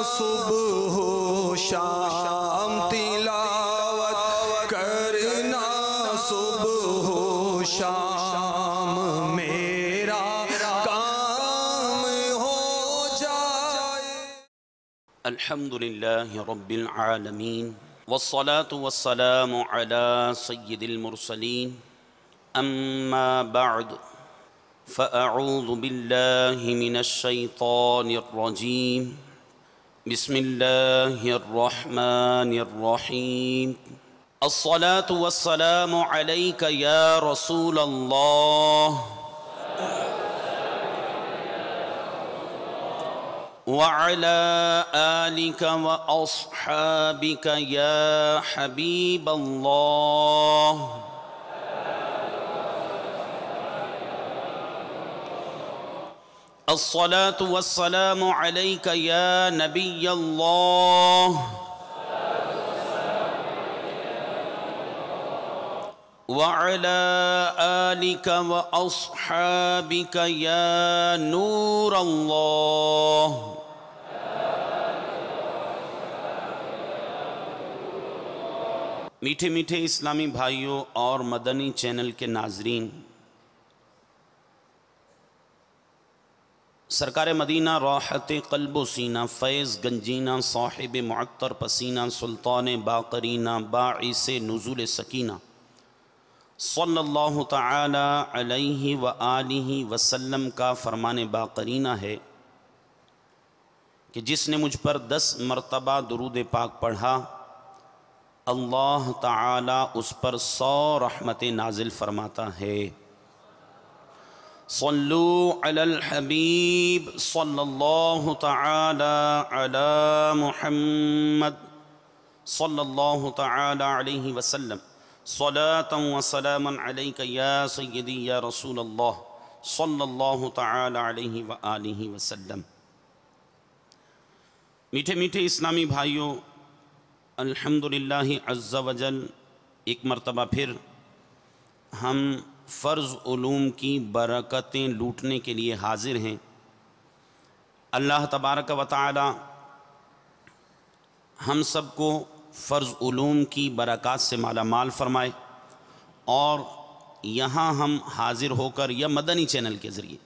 صبح و شام تلاوت کرنا صبح و شام میرا کام ہو جائے۔ الحمدللہ رب العالمین والصلاة والسلام على سید المرسلین اما بعد فاعوذ باللہ من الشیطان الرجیم بسم اللہ الرحمن الرحیم الصلاة والسلام علیک یا رسول اللہ وعلى آلك وأصحابك يا حبيب الله الصلاة والسلام عليك يا نبي الله وعلى آلك وأصحابك يا نور الله میٹھے میٹھے اسلامی بھائیوں اور مدنی چینل کے ناظرین، سرکار مدینہ راحت قلب و سینہ فیض گنجینہ صاحب معطر پسینہ سلطان باقرینہ باعث نزول سکینہ صلی اللہ تعالی علیہ وآلہ وسلم کا فرمان باقرینہ ہے کہ جس نے مجھ پر 10 مرتبہ درود پاک پڑھا، اللہ تعالی اس پر 100 رحمت نازل فرماتا ہے۔ صلو علی الحبیب صلی اللہ تعالی علی محمد صلی اللہ تعالی علیہ وسلم صلاۃ و سلاما علیک یا سیدی یا رسول اللہ صلی اللہ تعالی علیہ وآلہ وسلم۔ میٹھے میٹھے اسلامی بھائیوں، الحمدللہ عز و جل ایک مرتبہ پھر ہم فرض علوم کی برکتیں لوٹنے کے لیے حاضر ہیں۔ اللہ تبارک و تعالی ہم سب کو فرض علوم کی برکات سے مالا مال فرمائے، اور یہاں ہم حاضر ہو کر یا مدنی چینل کے ذریعے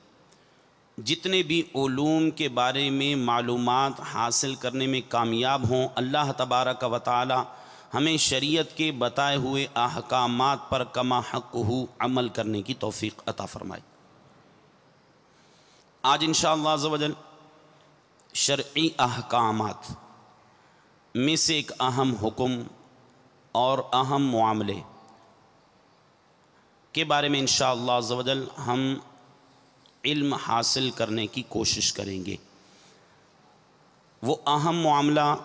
جتنے بھی علوم کے بارے میں معلومات حاصل کرنے میں کامیاب ہوں، اللہ تبارک و تعالی ہمیں شریعت کے بتائے ہوئے احکامات پر کما حقہ عمل کرنے کی توفیق عطا فرمائے۔ آج انشاءاللہ عز و جل شرعی احکامات میں سے ایک اہم حکم اور اہم معاملے کے بارے میں انشاءاللہ عز و جل ہم علم حاصل کرنے کی کوشش کریں گے۔ وہ اہم معاملہ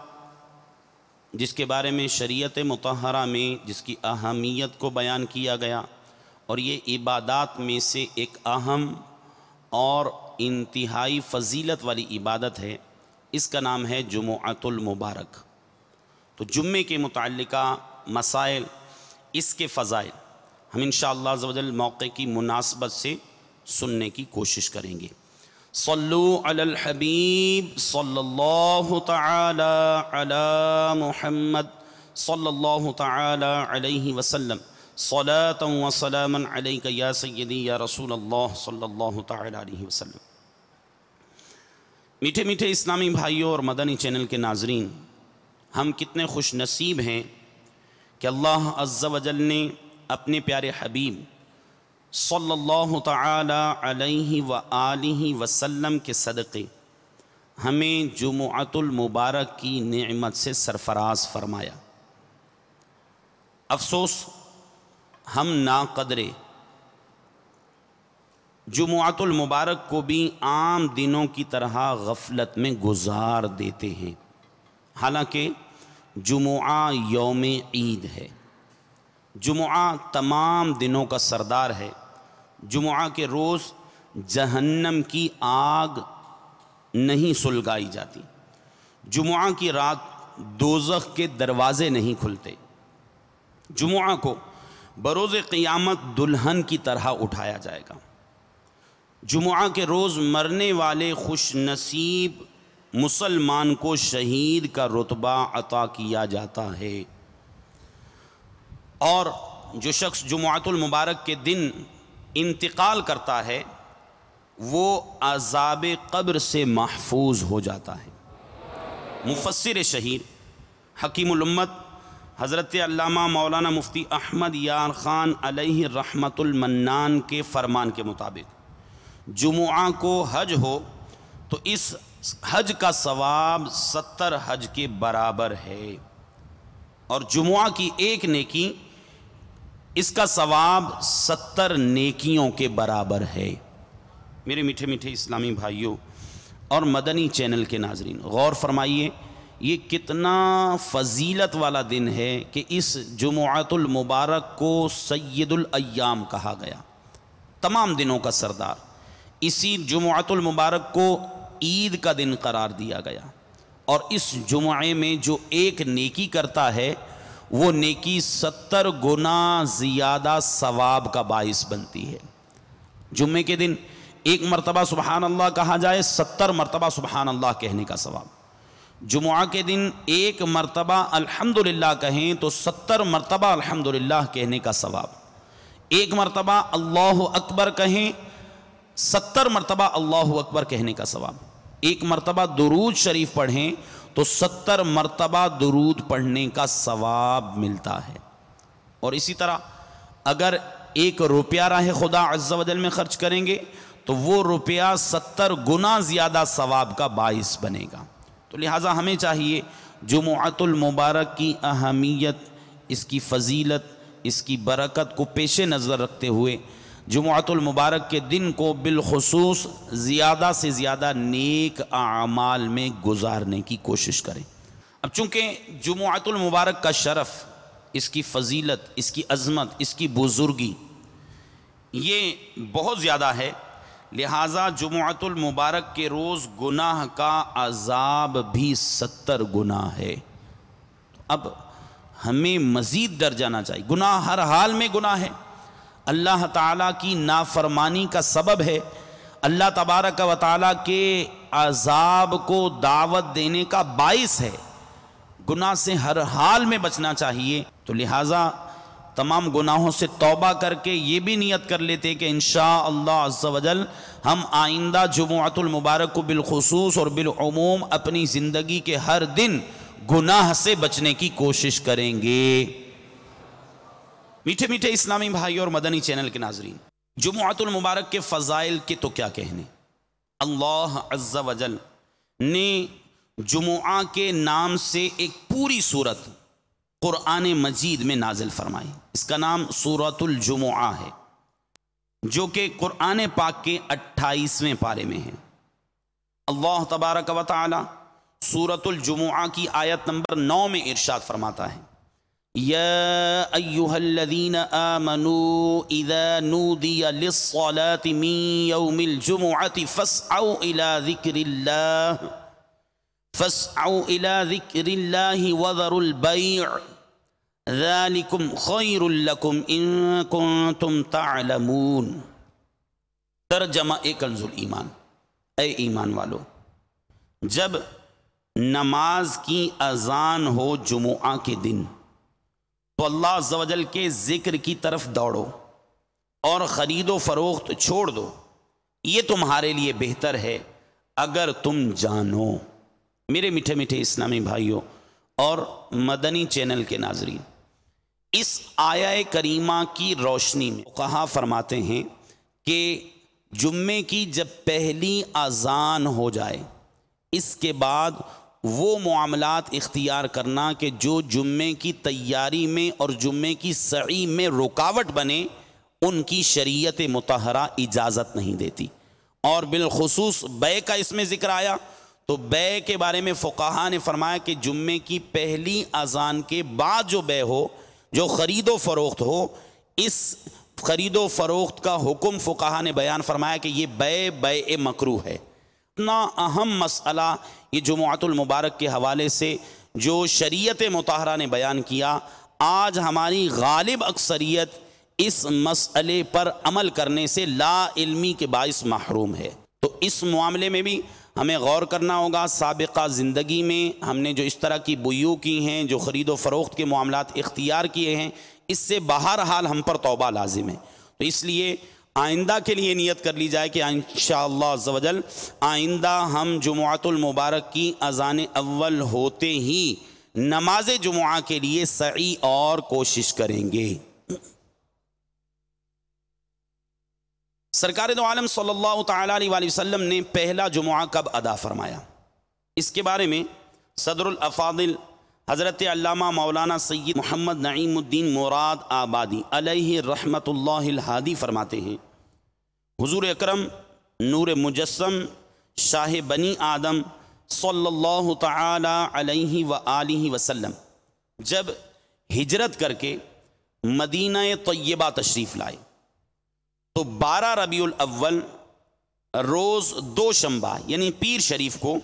جس کے بارے میں شریعت مطہرہ میں جس کی اہمیت کو بیان کیا گیا، اور یہ عبادات میں سے ایک اہم اور انتہائی فضیلت والی عبادت ہے، اس کا نام ہے جمعۃ المبارک۔ تو جمعے کے متعلقہ مسائل، اس کے فضائل ہم انشاءاللہ عز و جل موقع کی مناسبت سے سننے کی کوشش کریں گے۔ صلو علی الحبیب صلی اللہ تعالی علی محمد صلی اللہ تعالی علیہ وسلم صلاۃ و سلاما علیک یا سیدی یا رسول اللہ صلی اللہ تعالی علیہ وسلم۔ میٹھے میٹھے اسلامی بھائیوں اور مدنی چینل کے ناظرین، ہم کتنے خوش نصیب ہیں کہ اللہ عز و جل نے اپنے پیارے حبیب صلی اللہ تعالی علیہ وآلہ وسلم کے صدقے ہمیں جمعۃ المبارک کی نعمت سے سرفراز فرمایا۔ افسوس ہم ناقدرے جمعۃ المبارک کو بھی عام دنوں کی طرح غفلت میں گزار دیتے ہیں، حالانکہ جمعہ یوم عید ہے، جمعہ تمام دنوں کا سردار ہے۔ جمعہ کے روز جہنم کی آگ نہیں سلگائی جاتی، جمعہ کی رات دوزخ کے دروازے نہیں کھلتے، جمعہ کو بروز قیامت دلہن کی طرح اٹھایا جائے گا۔ جمعہ کے روز مرنے والے خوش نصیب مسلمان کو شہید کا رتبہ عطا کیا جاتا ہے۔ اور جو شخص جمعۃ المبارک کے دن انتقال کرتا ہے وہ عذاب قبر سے محفوظ ہو جاتا ہے۔ مفسر شہید حکیم الامت حضرت علامہ مولانا مفتی احمد یار خان علیہ رحمت المنان کے فرمان کے مطابق جمعہ کو حج ہو تو اس حج کا ثواب 70 حج کے برابر ہے، اور جمعہ کی ایک نیکی اس کا ثواب 70 نیکیوں کے برابر ہے۔ میرے میٹھے میٹھے اسلامی بھائیوں اور مدنی چینل کے ناظرین، غور فرمائیے یہ کتنا فضیلت والا دن ہے کہ اس جمعۃ المبارک کو سید الایام کہا گیا، تمام دنوں کا سردار۔ اسی جمعۃ المبارک کو عید کا دن قرار دیا گیا، اور اس جمعے میں جو ایک نیکی کرتا ہے وہ نیکی 70 گنا زیادہ ثواب کا باعث بنتی ہے۔ جمعے کے دن ایک مرتبہ سبحان اللہ کہا جائے 70 مرتبہ سبحان اللہ کہنے کا ثواب۔ جمعہ کے دن ایک مرتبہ الحمدللہ کہیں تو 70 مرتبہ الحمدللہ کہنے کا ثواب۔ ایک مرتبہ اللہ اکبر کہیں 70 مرتبہ اللہ اکبر کہنے کا ثواب۔ ایک مرتبہ درود شریف پڑھیں تو 70 مرتبہ درود پڑھنے کا ثواب ملتا ہے۔ اور اسی طرح اگر 1 روپیہ راہ خدا عز و جل میں خرچ کریں گے تو وہ روپیہ 70 گنا زیادہ ثواب کا باعث بنے گا۔ تو لہٰذا ہمیں چاہیے جمعۃ المبارک کی اہمیت، اس کی فضیلت، اس کی برکت کو پیش نظر رکھتے ہوئے جمعۃ المبارک کے دن کو بالخصوص زیادہ سے زیادہ نیک اعمال میں گزارنے کی کوشش کریں۔ اب چونکہ جمعۃ المبارک کا شرف، اس کی فضیلت، اس کی عظمت، اس کی بزرگی یہ بہت زیادہ ہے، لہٰذا جمعۃ المبارک کے روز گناہ کا عذاب بھی 70 گنا ہے۔ اب ہمیں مزید در جانا چاہیے، گناہ ہر حال میں گناہ ہے، اللہ تعالیٰ کی نافرمانی کا سبب ہے، اللہ تبارک و تعالیٰ کے عذاب کو دعوت دینے کا باعث ہے، گناہ سے ہر حال میں بچنا چاہیے۔ تو لہٰذا تمام گناہوں سے توبہ کر کے یہ بھی نیت کر لیتے کہ انشاءاللہ عز و جل ہم آئندہ جمعۃ المبارک کو بالخصوص اور بالعموم اپنی زندگی کے ہر دن گناہ سے بچنے کی کوشش کریں گے۔ میٹھے میٹھے اسلامی بھائی اور مدنی چینل کے ناظرین، جمعۃ المبارک کے فضائل کے تو کیا کہنے۔ اللہ عز و جل نے جمعہ کے نام سے ایک پوری سورت قرآن مجید میں نازل فرمائی، اس کا نام سورۃ الجمعہ ہے، جو کہ قرآن پاک کے 28ویں پارے میں ہے۔ اللہ تبارک و تعالی سورۃ الجمعہ کی آیت نمبر 9 میں ارشاد فرماتا ہے، یا ایہا الذین آمنوا اذا نودی للصلاة من یوم الجمعة فاسعوا إلى ذکر اللہ وذروا البیع ذالکم خیر لکم ان کنتم تعلمون۔ ترجمہ کنز الایمان، اے ایمان والو، جب نماز کی اذان ہو جمعہ کے دن تو اللہ عز و جل کے ذکر کی طرف دوڑو اور خرید و فروخت چھوڑ دو، یہ تمہارے لیے بہتر ہے اگر تم جانو۔ میرے میٹھے میٹھے اسلامی بھائیوں اور مدنی چینل کے ناظرین، اس آیہ کریمہ کی روشنی میں فقہا فرماتے ہیں کہ جمعے کی جب پہلی اذان ہو جائے اس کے بعد وہ معاملات اختیار کرنا کہ جو جمعے کی تیاری میں اور جمعے کی سعی میں رکاوٹ بنے، ان کی شریعت مطہرہ اجازت نہیں دیتی۔ اور بالخصوص بیع کا اس میں ذکر آیا تو بیع کے بارے میں فقہا نے فرمایا کہ جمعے کی پہلی اذان کے بعد جو بیع ہو، جو خرید و فروخت ہو، اس خرید و فروخت کا حکم فقہا نے بیان فرمایا کہ یہ بیع مکروہ ہے۔ اتنا اہم مسئلہ یہ جمعۃ المبارک کے حوالے سے جو شریعت مطہرہ نے بیان کیا، آج ہماری غالب اکثریت اس مسئلے پر عمل کرنے سے لا علمی کے باعث محروم ہے۔ تو اس معاملے میں بھی ہمیں غور کرنا ہوگا سابقہ زندگی میں ہم نے جو اس طرح کی بیوع کی ہیں، جو خرید و فروخت کے معاملات اختیار کیے ہیں، اس سے بہرحال ہم پر توبہ لازم ہے۔ تو اس لیے آئندہ کے لیے نیت کر لی جائے کہ انشاءاللہ عز و جل آئندہ ہم جمعۃ المبارک کی اذان اول ہوتے ہی نماز جمعہ کے لیے سعی اور کوشش کریں گے۔ سرکار دو عالم صلی اللہ تعالیٰ علیہ وآلہ وسلم نے پہلا جمعہ کب ادا فرمایا؟ اس کے بارے میں صدر الافاضل حضرت علامہ مولانا سید محمد نعیم الدین مراد آبادی علیہ رحمت اللہ الہادی فرماتے ہیں، حضور اکرم نور مجسم شاہ بنی آدم صلی اللہ تعالی علیہ وآلہ وسلم جب ہجرت کر کے مدینہ طیبہ تشریف لائے تو 12 ربیع الاول روز دوشنبہ یعنی پیر شریف کو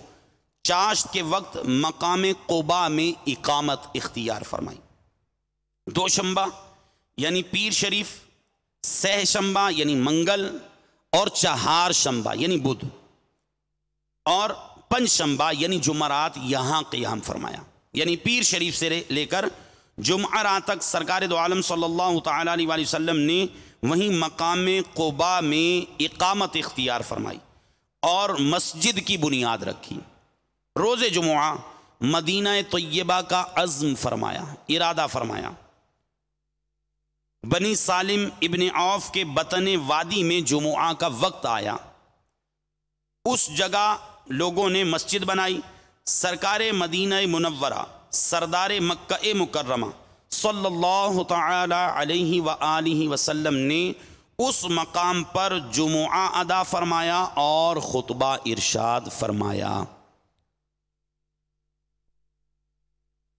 چاشت کے وقت مقام قباء میں اقامت اختیار فرمائی۔ دوشنبہ یعنی پیر شریف، سہ شنبہ یعنی منگل، اور چہار شنبہ یعنی بدھ، اور پنج شنبہ یعنی جمعرات یہاں قیام فرمایا۔ یعنی پیر شریف سے لے کر جمعہ رات تک سرکار دو عالم صلی اللہ تعالیٰ علیہ وآلہ وسلم نے وہیں مقام قباء میں اقامت اختیار فرمائی اور مسجد کی بنیاد رکھی۔ روز جمعہ مدینہ طیبہ کا عزم فرمایا، ارادہ فرمایا۔ بنی سالم ابن عوف کے بطن وادی میں جمعہ کا وقت آیا، اس جگہ لوگوں نے مسجد بنائی۔ سرکار مدینہ منورہ سردار مکہ مکرمہ صلی اللہ تعالی علیہ وآلہ وسلم نے اس مقام پر جمعہ ادا فرمایا اور خطبہ ارشاد فرمایا۔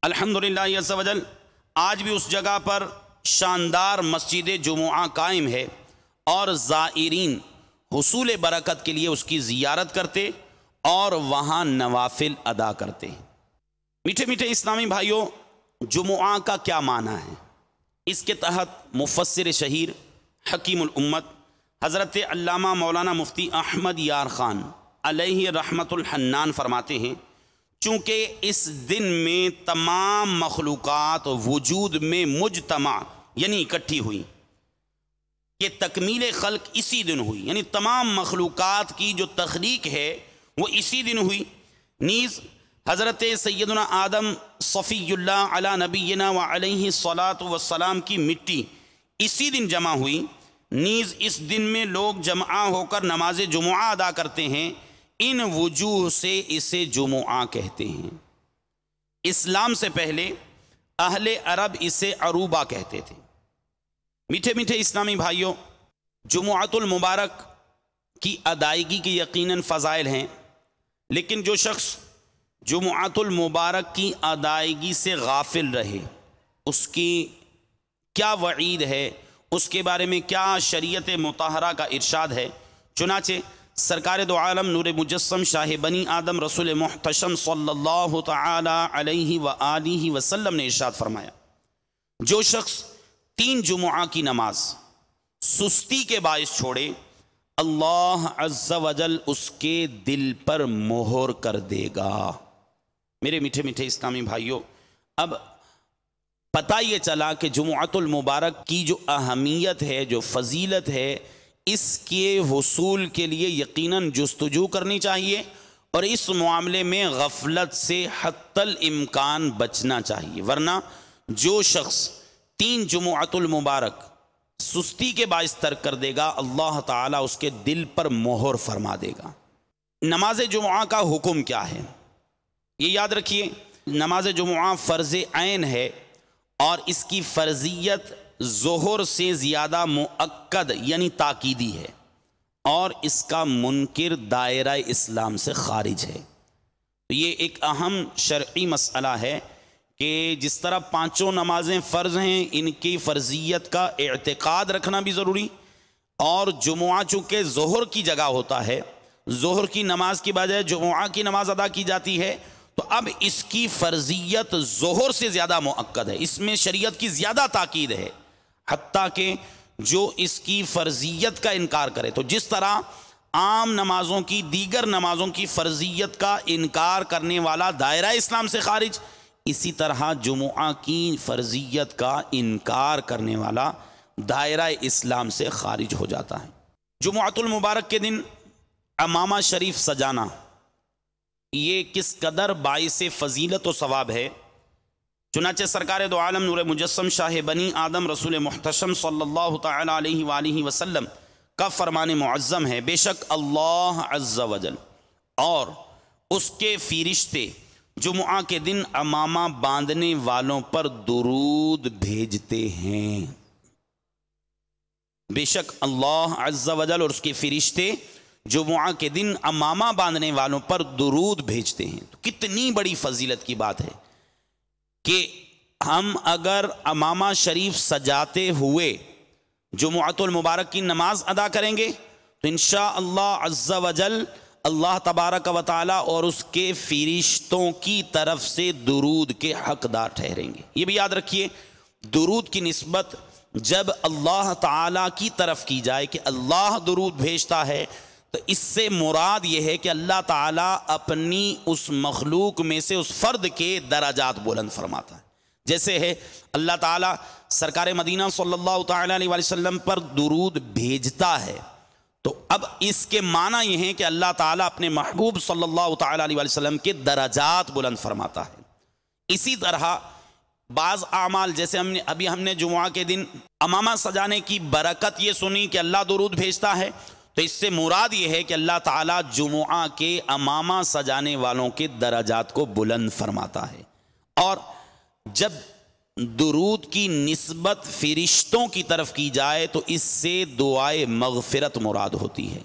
الحمدللہ عز و جل آج بھی اس جگہ پر شاندار مسجد جمعہ قائم ہے اور زائرین حصول برکت کے لیے اس کی زیارت کرتے اور وہاں نوافل ادا کرتے ہیں۔ میٹھے میٹھے اسلامی بھائیوں، جمعہ کا کیا معنی ہے؟ اس کے تحت مفسر شہیر حکیم الامت حضرت علامہ مولانا مفتی احمد یار خان علیہ رحمت الحنان فرماتے ہیں، چونکہ اس دن میں تمام مخلوقات وجود میں مجتمع یعنی اکٹھی ہوئی، کہ تکمیل خلق اسی دن ہوئی، یعنی تمام مخلوقات کی جو تخلیق ہے وہ اسی دن ہوئی۔ نیز حضرت سیدنا آدم صفی اللہ علی نبینا وعلیہ الصلاۃ والسلام کی مٹی اسی دن جمع ہوئی۔ نیز اس دن میں لوگ جمع ہو کر نماز جمعہ ادا کرتے ہیں، ان وجوہ سے اسے جمعہ کہتے ہیں۔ اسلام سے پہلے اہل عرب اسے عروبہ کہتے تھے۔ میٹھے میٹھے اسلامی بھائیوں، جمعۃ المبارک کی ادائیگی کے یقیناً فضائل ہیں، لیکن جو شخص جمعۃ المبارک کی ادائیگی سے غافل رہے، اس کی کیا وعید ہے، اس کے بارے میں کیا شریعت مطہرہ کا ارشاد ہے۔ چنانچہ سرکار دو عالم نور مجسم شاہ بنی آدم رسول محتشم صلی اللہ تعالی علیہ وآلہ وسلم نے ارشاد فرمایا، جو شخص 3 جمعہ کی نماز سستی کے باعث چھوڑے، اللہ عز و جل اس کے دل پر مہر کر دے گا۔ میرے میٹھے میٹھے اسلامی بھائیوں، اب پتہ یہ چلا کہ جمعۃ المبارک کی جو اہمیت ہے، جو فضیلت ہے، اس کے حصول کے لیے یقیناً جستجو کرنی چاہیے اور اس معاملے میں غفلت سے حتی الامکان بچنا چاہیے، ورنہ جو شخص 3 جمعۃ المبارک سستی کے باعث ترک کر دے گا، اللہ تعالیٰ اس کے دل پر مہر فرما دے گا۔ نماز جمعہ کا حکم کیا ہے؟ یہ یاد رکھیے، نماز جمعہ فرض عین ہے اور اس کی فرضیت ظہر سے زیادہ مؤکد یعنی تاکیدی ہے، اور اس کا منکر دائرہ اسلام سے خارج ہے۔ یہ ایک اہم شرعی مسئلہ ہے کہ جس طرح 5 نمازیں فرض ہیں، ان کی فرضیت کا اعتقاد رکھنا بھی ضروری، اور جمعہ چونکہ ظہر کی جگہ ہوتا ہے، ظہر کی نماز کی بجائے جمعہ کی نماز ادا کی جاتی ہے، تو اب اس کی فرضیت ظہر سے زیادہ مؤکد ہے، اس میں شریعت کی زیادہ تاکید ہے، حتیٰ کہ جو اس کی فرضیت کا انکار کرے، تو جس طرح عام نمازوں کی، دیگر نمازوں کی فرضیت کا انکار کرنے والا دائرہ اسلام سے خارج، اسی طرح جمعہ کی فرضیت کا انکار کرنے والا دائرہ اسلام سے خارج ہو جاتا ہے۔ جمعۃ المبارک کے دن عمامہ شریف سجانا یہ کس قدر باعث فضیلت و ثواب ہے، چنانچہ سرکار دو عالم نور مجسم شاہ بنی آدم رسول محتشم صلی اللہ تعالی علیہ وآلہ وسلم کا فرمان معظم ہے، بے شک اللہ عز وجل اور اس کے فرشتے جمعہ کے دن عمامہ باندھنے والوں پر درود بھیجتے ہیں۔ بے شک اللہ عز وجل اور اس کے فرشتے جمعہ کے دن عمامہ باندھنے والوں پر درود بھیجتے ہیں۔ تو کتنی بڑی فضیلت کی بات ہے کہ ہم اگر عمامہ شریف سجاتے ہوئے جمعۃ المبارک کی نماز ادا کریں گے تو انشاءاللہ عز وجل اللہ تبارک و تعالی اور اس کے فرشتوں کی طرف سے درود کے حقدار ٹھہریں گے۔ یہ بھی یاد رکھیے، درود کی نسبت جب اللہ تعالی کی طرف کی جائے کہ اللہ درود بھیجتا ہے، تو اس سے مراد یہ ہے کہ اللہ تعالیٰ اپنی اس مخلوق میں سے اس فرد کے درجات بلند فرماتا ہے۔ جیسے ہے اللہ تعالیٰ سرکار مدینہ صلی اللہ تعالیٰ علیہ وسلم پر درود بھیجتا ہے، تو اب اس کے معنی یہ ہے کہ اللہ تعالیٰ اپنے محبوب صلی اللہ تعالیٰ علیہ وسلم کے درجات بلند فرماتا ہے۔ اسی طرح بعض اعمال، جیسے ہم نے جمعہ کے دن عمامہ سجانے کی برکت یہ سنی کہ اللہ درود بھیجتا ہے، تو اس سے مراد یہ ہے کہ اللہ تعالیٰ جمعہ کے عمامہ سجانے والوں کے درجات کو بلند فرماتا ہے۔ اور جب درود کی نسبت فرشتوں کی طرف کی جائے تو اس سے دعائے مغفرت مراد ہوتی ہے۔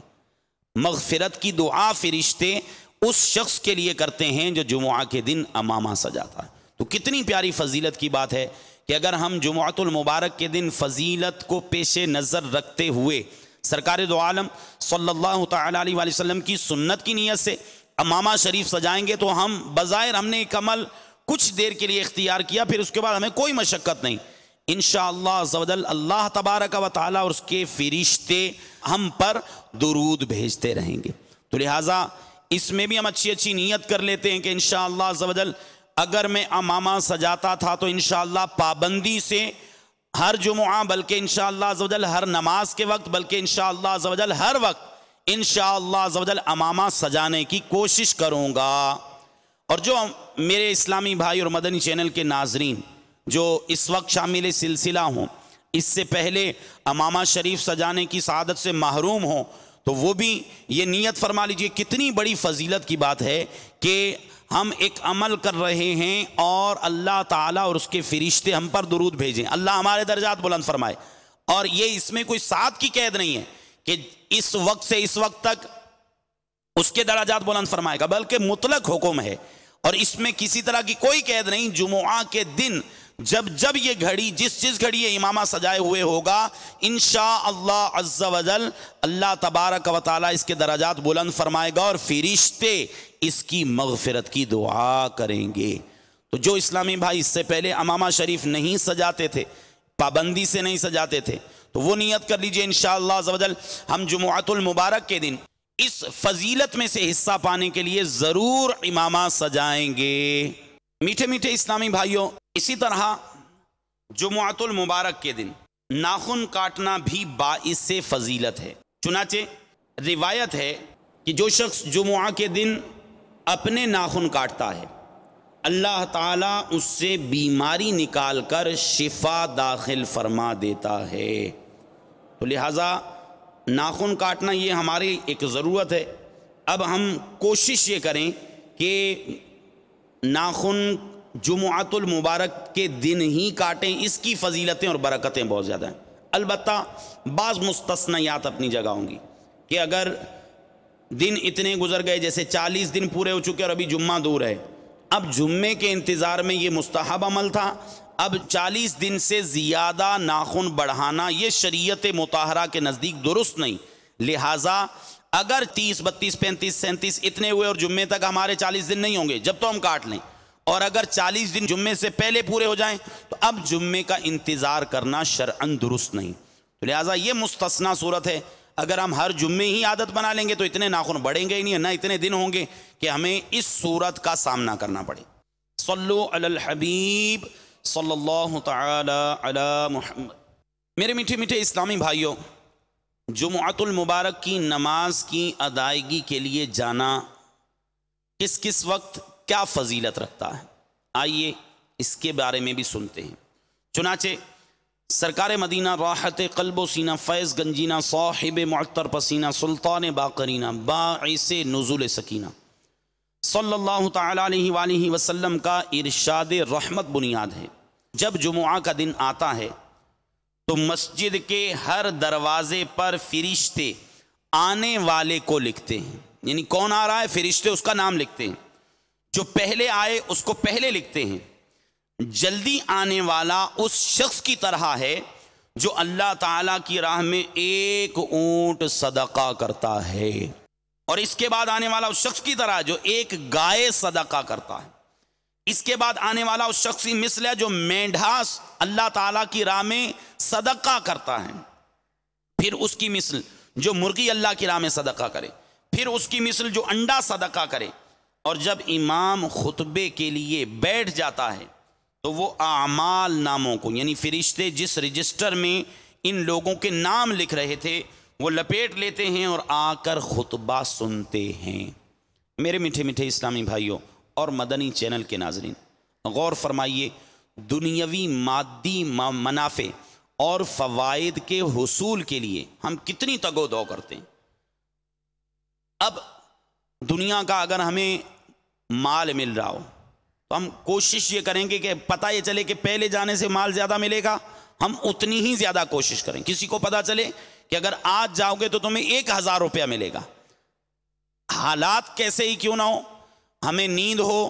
مغفرت کی دعا فرشتے اس شخص کے لیے کرتے ہیں جو جمعہ کے دن عمامہ سجاتا ہے۔ تو کتنی پیاری فضیلت کی بات ہے کہ اگر ہم جمعۃ المبارک کے دن فضیلت کو پیش نظر رکھتے ہوئے سرکار دو عالم صلی اللہ تعالیٰ علیہ وآلہ وسلم کی سنت کی نیت سے عمامہ شریف سجائیں گے تو ہم بظاہر ہم نے ایک عمل کچھ دیر کے لیے اختیار کیا، پھر اس کے بعد ہمیں کوئی مشقت نہیں۔ انشاءاللہ عز و جل اللہ تبارک و تعالیٰ اور اس کے فرشتے ہم پر درود بھیجتے رہیں گے۔ تو لہٰذا اس میں بھی ہم اچھی نیت کر لیتے ہیں کہ انشاءاللہ عز و جل اگر میں عمامہ سجاتا تھا تو انشاءاللہ پابندی سے ہر جمعہ، بلکہ انشاءاللہ عز و جل ہر نماز کے وقت، بلکہ انشاءاللہ عز و جل ہر وقت انشاءاللہ عز و جل عمامہ سجانے کی کوشش کروں گا۔ اور جو میرے اسلامی بھائی اور مدنی چینل کے ناظرین جو اس وقت شامل سلسلہ ہوں، اس سے پہلے عمامہ شریف سجانے کی سعادت سے محروم ہوں، تو وہ بھی یہ نیت فرما لیجئے۔ کتنی بڑی فضیلت کی بات ہے کہ ہم ایک عمل کر رہے ہیں اور اللہ تعالیٰ اور اس کے فرشتے ہم پر درود بھیجیں، اللہ ہمارے درجات بلند فرمائے۔ اور یہ اس میں کوئی ساتھ کی قید نہیں ہے کہ اس وقت سے اس وقت تک اس کے درجات بلند فرمائے گا، بلکہ مطلق حکم ہے اور اس میں کسی طرح کی کوئی قید نہیں۔ جمعہ کے دن جب یہ گھڑی جس گھڑی یہ امامہ سجائے ہوئے ہوگا، انشاءاللہ عز و جل اللہ تبارک و تعالیٰ اس کے درجات بلند فرمائے گا اور فرشتے اس کی مغفرت کی دعا کریں گے۔ تو جو اسلامی بھائی اس سے پہلے امامہ شریف نہیں سجاتے تھے، پابندی سے نہیں سجاتے تھے، تو وہ نیت کر لیجئے انشاءاللہ عز و جل ہم جمعۃ المبارک کے دن اس فضیلت میں سے حصہ پانے کے لیے ضرور امامہ سجائیں گے۔ میٹھے میٹھے اسلامی بھائیوں، اسی طرح جمعۃ المبارک کے دن ناخن کاٹنا بھی باعث فضیلت ہے۔ چنانچہ روایت ہے کہ جو شخص جمعہ کے دن اپنے ناخن کاٹتا ہے، اللہ تعالیٰ اس سے بیماری نکال کر شفا داخل فرما دیتا ہے۔ تو لہٰذا ناخن کاٹنا یہ ہماری ایک ضرورت ہے۔ اب ہم کوشش یہ کریں کہ ناخن جمعۃ المبارک کے دن ہی کاٹیں، اس کی فضیلتیں اور برکتیں بہت زیادہ ہیں۔ البتہ بعض مستثنیات اپنی جگہ ہوں گی کہ اگر دن اتنے گزر گئے، جیسے 40 دن پورے ہو چکے اور ابھی جمعہ دور ہے، اب جمعے کے انتظار میں یہ مستحب عمل تھا، اب 40 دن سے زیادہ ناخن بڑھانا یہ شریعت مطہرہ کے نزدیک درست نہیں، لہٰذا اگر 30 32 35 37 اتنے ہوئے اور جمعے تک ہمارے 40 دن نہیں ہوں گے جب تو ہم کاٹ لیں، اور اگر 40 دن جمعے سے پہلے پورے ہو جائیں تو اب جمعے کا انتظار کرنا شرعاً درست نہیں۔ تو لہٰذا یہ مستثنیٰ صورت ہے، اگر ہم ہر جمعے ہی عادت بنا لیں گے تو اتنے ناخن بڑھیں گے ہی نہیں، نہ اتنے دن ہوں گے کہ ہمیں اس صورت کا سامنا کرنا پڑے۔ صلو علی الحبیب صلی اللہ تعالی علی محمد۔ میرے میٹھے میٹھے اسلامی بھائیوں، جمعۃ المبارک کی نماز کی ادائیگی کے لیے جانا کس کس وقت کیا فضیلت رکھتا ہے، آئیے اس کے بارے میں بھی سنتے ہیں۔ چنانچہ سرکار مدینہ راحت قلب و سینہ فیض گنجینہ صاحب معطر پسینہ سلطان باقرینہ باعث نزول سکینہ صلی اللہ تعالی علیہ وآلہ وسلم کا ارشاد رحمت بنیاد ہے۔ جب جمعہ کا دن آتا ہے تو مسجد کے ہر دروازے پر فرشتے آنے والے کو لکھتے ہیں، یعنی کون آ رہا ہے فرشتے اس کا نام لکھتے ہیں، جو پہلے آئے اس کو پہلے لکھتے ہیں۔ جلدی آنے والا اس شخص کی طرح ہے جو اللہ تعالیٰ کی راہ میں ایک اونٹ صدقہ کرتا ہے، اور اس کے بعد آنے والا اس شخص کی طرح جو ایک گائے صدقہ کرتا ہے۔ اس کے بعد آنے والا اس شخص کی مثل ہے جو مینڈھا اللہ تعالیٰ کی راہ میں صدقہ کرتا ہے، پھر اس کی مثل جو مرغی اللہ کی راہ میں صدقہ کرے، پھر اس کی مثل جو انڈا صدقہ کرے۔ اور جب امام خطبے کے لیے بیٹھ جاتا ہے تو وہ اعمال ناموں کو، یعنی فرشتے جس رجسٹر میں ان لوگوں کے نام لکھ رہے تھے وہ لپیٹ لیتے ہیں اور آ کر خطبہ سنتے ہیں۔ میرے میٹھے میٹھے اسلامی بھائیوں اور مدنی چینل کے ناظرین، غور فرمائیے، دنیاوی مادی منافع اور فوائد کے حصول کے لیے ہم کتنی تگ و دو کرتے ہیں۔ اب دنیا کا اگر ہمیں مال مل رہا ہو تو ہم کوشش یہ کریں گے کہ پتہ یہ چلے کہ پہلے جانے سے مال زیادہ ملے گا، ہم اتنی ہی زیادہ کوشش کریں۔ کسی کو پتہ چلے کہ اگر آج جاؤ گے تو تمہیں 1000 روپیہ ملے گا، حالات کیسے ہی کیوں نہ ہو، ہمیں نیند ہو،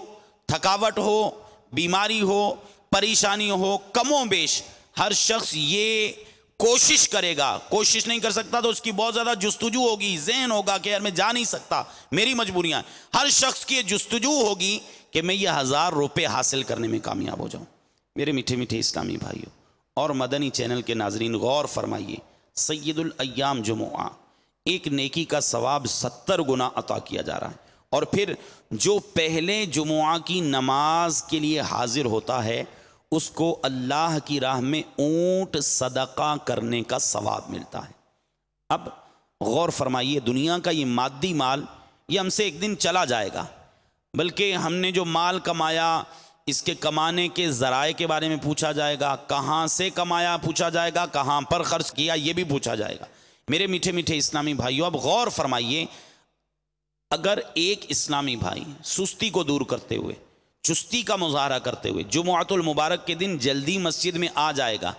تھکاوٹ ہو، بیماری ہو، پریشانی ہو، کم و بیش ہر شخص یہ کوشش کرے گا۔ کوشش نہیں کر سکتا تو اس کی بہت زیادہ جستجو ہوگی، ذہن ہوگا کہ یار میں جا نہیں سکتا، میری مجبوریاں۔ ہر شخص کی جستجو ہوگی کہ میں یہ 1000 روپے حاصل کرنے میں کامیاب ہو جاؤں۔ میرے میٹھے میٹھے اسلامی بھائیوں اور مدنی چینل کے ناظرین، غور فرمائیے، سید الایام جمعہ، ایک نیکی کا ثواب 70 گنا عطا کیا جا رہا ہے، اور پھر جو پہلے جمعہ کی نماز کے لیے حاضر ہوتا ہے اس کو اللہ کی راہ میں اونٹ صدقہ کرنے کا ثواب ملتا ہے۔ اب غور فرمائیے، دنیا کا یہ مادی مال یہ ہم سے ایک دن چلا جائے گا، بلکہ ہم نے جو مال کمایا اس کے کمانے کے ذرائع کے بارے میں پوچھا جائے گا، کہاں سے کمایا پوچھا جائے گا، کہاں پر خرچ کیا یہ بھی پوچھا جائے گا۔ میرے میٹھے میٹھے اسلامی بھائیوں، اب غور فرمائیے، اگر ایک اسلامی بھائی سستی کو دور کرتے ہوئے، چستی کا مظاہرہ کرتے ہوئے جمعۃ المبارک کے دن جلدی مسجد میں آ جائے گا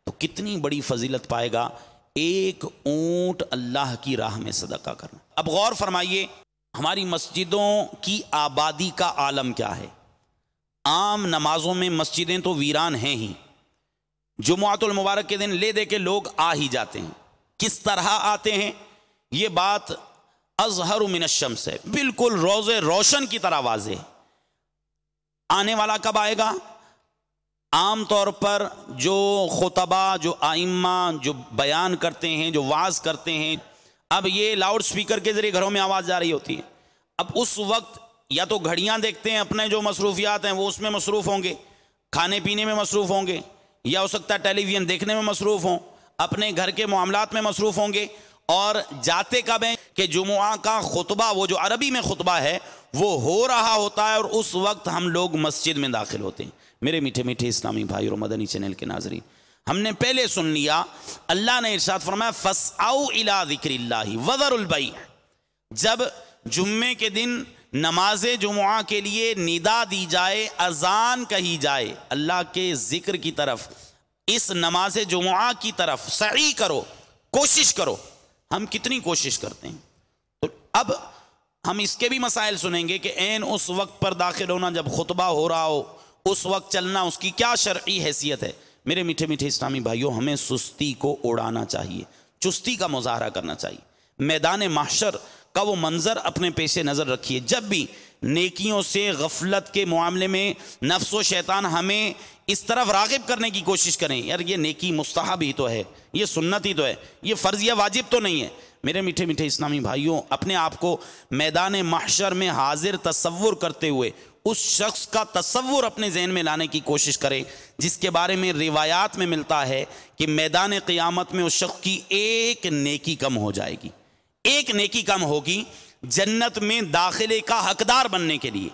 تو کتنی بڑی فضیلت پائے گا، ایک اونٹ اللہ کی راہ میں صدقہ کرنا۔ اب غور فرمائیے، ہماری مسجدوں کی آبادی کا عالم کیا ہے؟ عام نمازوں میں مسجدیں تو ویران ہیں ہی، جمعۃ المبارک کے دن لے دے کے لوگ آ ہی جاتے ہیں۔ کس طرح آتے ہیں؟ یہ بات اظہر من الشمس ہے، بالکل روز روشن کی طرح واضح ہے۔ آنے والا کب آئے گا؟ عام طور پر جو خطبہ، جو ائمہ جو بیان کرتے ہیں، جو وعظ کرتے ہیں، اب یہ لاؤڈ سپیکر کے ذریعے گھروں میں آواز جا رہی ہوتی ہے۔ اب اس وقت یا تو گھڑیاں دیکھتے ہیں، اپنے جو مصروفیات ہیں وہ اس میں مصروف ہوں گے، کھانے پینے میں مصروف ہوں گے، یا ہو سکتا ہے ٹیلی ویژن دیکھنے میں مصروف ہوں، اپنے گھر کے معاملات میں مصروف ہوں گے، اور جاتے کب ہیں کہ جمعہ کا خطبہ، وہ جو عربی میں خطبہ ہے وہ ہو رہا ہوتا ہے، اور اس وقت ہم لوگ مسجد میں داخل ہوتے ہیں۔ میرے میٹھے میٹھے اسلامی بھائی اور مدنی چینل کے ناظرین، ہم نے پہلے سن لیا، اللہ نے ارشاد فرمایا فَاسْعَوْا إِلَىٰ ذِكْرِ اللَّهِ وَذَرُوا الْبَيْعَ۔ جب جمعے کے دن نماز جمعہ کے لیے ندا دی جائے، اذان کہی جائے اللہ کے ذکر کی طرف، اس نماز جمعہ کی طرف سعی کرو، کوشش کرو۔ ہم کتنی کوشش کرتے ہیں؟ تو اب ہم اس کے بھی مسائل سنیں گے کہ عین اس وقت پر داخل ہونا جب خطبہ ہو رہا ہو، اس وقت چلنا، اس کی کیا شرعی حیثیت ہے۔ میرے میٹھے میٹھے اسلامی بھائیوں، ہمیں سستی کو اڑانا چاہیے، چستی کا مظاہرہ کرنا چاہیے۔ میدان محشر کا وہ منظر اپنے پیش نظر رکھیے، جب بھی نیکیوں سے غفلت کے معاملے میں نفس و شیطان ہمیں اس طرف راغب کرنے کی کوشش کریں، یار یہ نیکی مستحب ہی تو ہے، یہ سنت ہی تو ہے، یہ فرض یا واجب تو نہیں ہے، میرے میٹھے میٹھے اسلامی بھائیوں، اپنے آپ کو میدان محشر میں حاضر تصور کرتے ہوئے اس شخص کا تصور اپنے ذہن میں لانے کی کوشش کریں جس کے بارے میں روایات میں ملتا ہے کہ میدان قیامت میں اس شخص کی ایک نیکی کم ہو جائے گی، ایک نیکی کم ہوگی جنت میں داخلے کا حقدار بننے کے لیے۔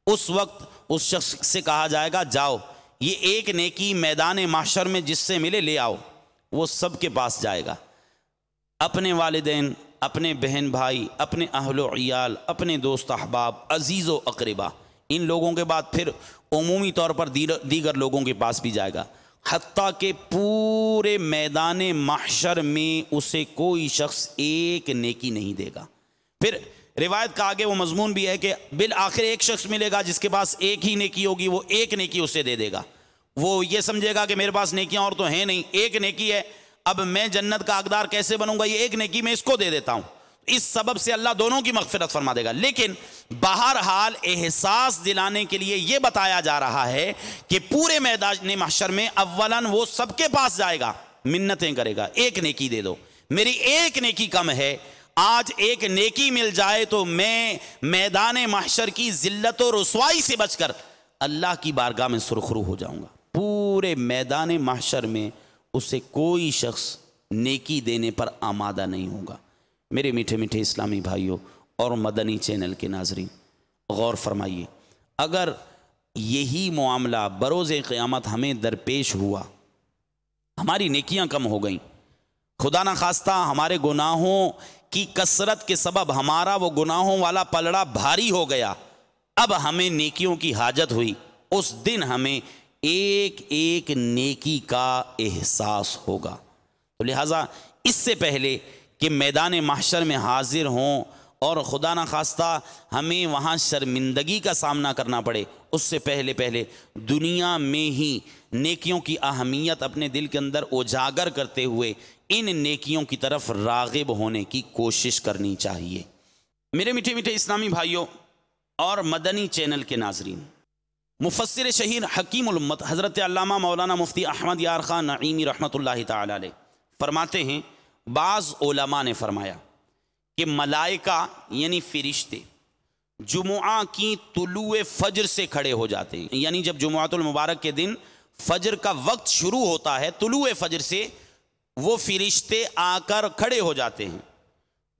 اس وقت اس شخص سے کہا جائے گا جاؤ یہ ایک نیکی میدان محشر میں جس سے ملے لے آؤ۔ وہ سب کے پاس جائے گا، اپنے والدین، اپنے بہن بھائی، اپنے اہل و عیال، اپنے دوست احباب، عزیز و اقربا، ان لوگوں کے بعد پھر عمومی طور پر دیگر لوگوں کے پاس بھی جائے گا، حتیٰ کہ پورے میدان محشر میں اسے کوئی شخص ایک نیکی نہیں دے گا۔ پھر روایت کا آگے وہ مضمون بھی ہے کہ بالآخر ایک شخص ملے گا جس کے پاس ایک ہی نیکی ہوگی، وہ ایک نیکی اسے دے دے گا۔ وہ یہ سمجھے گا کہ میرے پاس نیکیاں اور تو ہیں نہیں، ایک نیکی ہے، اب میں جنت کا حقدار کیسے بنوں گا، یہ ایک نیکی میں اس کو دے دیتا ہوں۔ اس سبب سے اللہ دونوں کی مغفرت فرما دے گا۔ لیکن بہرحال احساس دلانے کے لیے یہ بتایا جا رہا ہے کہ پورے میدان محشر میں اولاً وہ سب کے پاس جائے گا، منتیں کرے گا، ایک نیکی دے دو، میری ایک نیکی کم ہے، آج ایک نیکی مل جائے تو میں میدان محشر کی ذلت و رسوائی سے بچ کر اللہ کی بارگاہ میں سرخرو ہو جاؤں گا۔ پورے میدان محشر میں اسے کوئی شخص نیکی دینے پر آمادہ نہیں ہوگا۔ میرے میٹھے میٹھے اسلامی بھائیوں اور مدنی چینل کے ناظرین، غور فرمائیے، اگر یہی معاملہ بروز قیامت ہمیں درپیش ہوا، ہماری نیکیاں کم ہو گئیں، خدا نہ خواستہ ہمارے گناہوں کی کثرت کے سبب ہمارا وہ گناہوں والا پلڑا بھاری ہو گیا، اب ہمیں نیکیوں کی حاجت ہوئی، اس دن ہمیں ایک ایک نیکی کا احساس ہوگا۔ تو لہٰذا اس سے پہلے کہ میدان محشر میں حاضر ہوں اور خدا نہ خواستہ ہمیں وہاں شرمندگی کا سامنا کرنا پڑے، اس سے پہلے دنیا میں ہی نیکیوں کی اہمیت اپنے دل کے اندر اجاگر کرتے ہوئے ان نیکیوں کی طرف راغب ہونے کی کوشش کرنی چاہیے۔ میرے میٹھے میٹھے اسلامی بھائیوں اور مدنی چینل کے ناظرین، مفسر شہیر حکیم الامت حضرت علامہ مولانا مفتی احمد یار خان نعیمی رحمۃ اللہ تعالی علیہ فرماتے ہیں، بعض علماء نے فرمایا کہ ملائکہ یعنی فرشتے جمعہ کی طلوع فجر سے کھڑے ہو جاتے ہیں، یعنی جب جمعۃ المبارک کے دن فجر کا وقت شروع ہوتا ہے، طلوع فجر سے وہ فرشتے آ کر کھڑے ہو جاتے ہیں،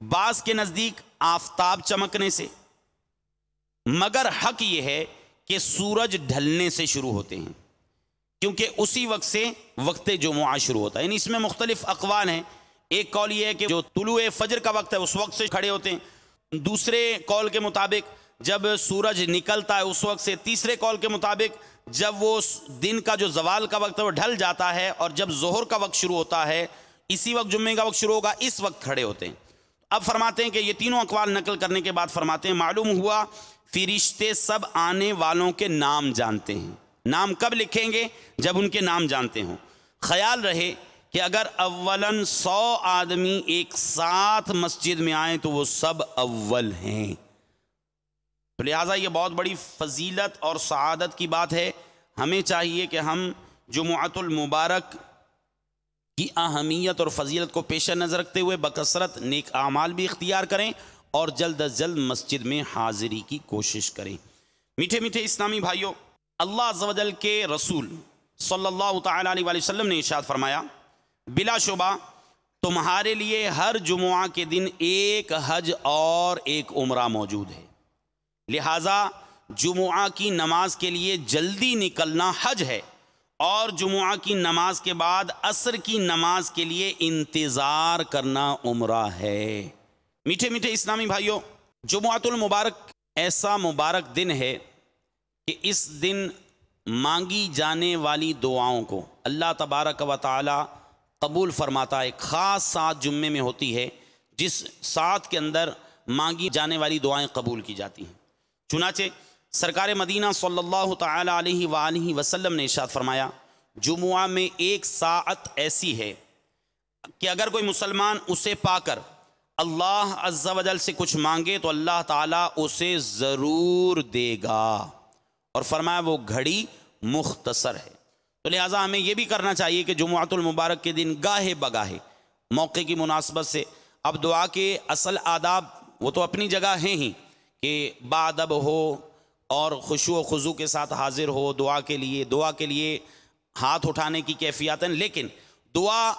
بعض کے نزدیک آفتاب چمکنے سے، مگر حق یہ ہے کہ سورج ڈھلنے سے شروع ہوتے ہیں، کیونکہ اسی وقت سے وقت جمعہ شروع ہوتا ہے۔ یعنی اس میں مختلف اقوال ہیں، ایک قول یہ ہے کہ جو طلوع فجر کا وقت ہے اس وقت سے کھڑے ہوتے ہیں، دوسرے قول کے مطابق جب سورج نکلتا ہے اس وقت سے، تیسرے قول کے مطابق جب وہ دن کا جو زوال کا وقت ہے وہ ڈھل جاتا ہے اور جب ظہر کا وقت شروع ہوتا ہے اسی وقت جمعے کا وقت شروع ہوگا، اس وقت کھڑے ہوتے ہیں۔ اب فرماتے ہیں کہ یہ تینوں اقوال نقل کرنے کے بعد فرماتے ہیں، معلوم ہوا فرشتے سب آنے والوں کے نام جانتے ہیں۔ نام کب لکھیں گے؟ جب ان کے نام جانتے ہوں۔ خیال رہے کہ اگر اولاً 100 آدمی ایک ساتھ مسجد میں آئیں تو وہ سب اول ہیں، تو لہٰذا یہ بہت بڑی فضیلت اور سعادت کی بات ہے۔ ہمیں چاہیے کہ ہم جمعۃ المبارک کی اہمیت اور فضیلت کو پیش نظر رکھتے ہوئے بکثرت نیک اعمال بھی اختیار کریں اور جلد از جلد مسجد میں حاضری کی کوشش کریں۔ میٹھے میٹھے اسلامی بھائیوں، اللہ عز و جل کے رسول صلی اللہ تعالیٰ علیہ وآلہ وسلم نے ارشاد فرمایا، بلا شبہ تمہارے لیے ہر جمعہ کے دن ایک حج اور ایک عمرہ موجود ہے، لہٰذا جمعہ کی نماز کے لیے جلدی نکلنا حج ہے اور جمعہ کی نماز کے بعد عصر کی نماز کے لیے انتظار کرنا عمرہ ہے۔ میٹھے میٹھے اسلامی بھائیوں، جمعۃ المبارک ایسا مبارک دن ہے کہ اس دن مانگی جانے والی دعاؤں کو اللہ تبارک و تعالی قبول فرماتا ہے۔ ایک خاص ساعت جمعے میں ہوتی ہے جس ساعت کے اندر مانگی جانے والی دعائیں قبول کی جاتی ہیں۔ چنانچہ سرکار مدینہ صلی اللہ تعالی علیہ وآلہ وسلم نے ارشاد فرمایا، جمعہ میں ایک ساعت ایسی ہے کہ اگر کوئی مسلمان اسے پا کر اللہ عز و جل سے کچھ مانگے تو اللہ تعالیٰ اسے ضرور دے گا، اور فرمایا وہ گھڑی مختصر ہے۔ تو لہٰذا ہمیں یہ بھی کرنا چاہیے کہ جمعۃ المبارک کے دن گاہے بگاہے موقع کی مناسبت سے اب دعا کے اصل آداب وہ تو اپنی جگہ ہیں ہی کہ باادب ہو اور خشوع و خضوع کے ساتھ حاضر ہو دعا کے لیے ہاتھ اٹھانے کی کیفیات ہیں، لیکن دعا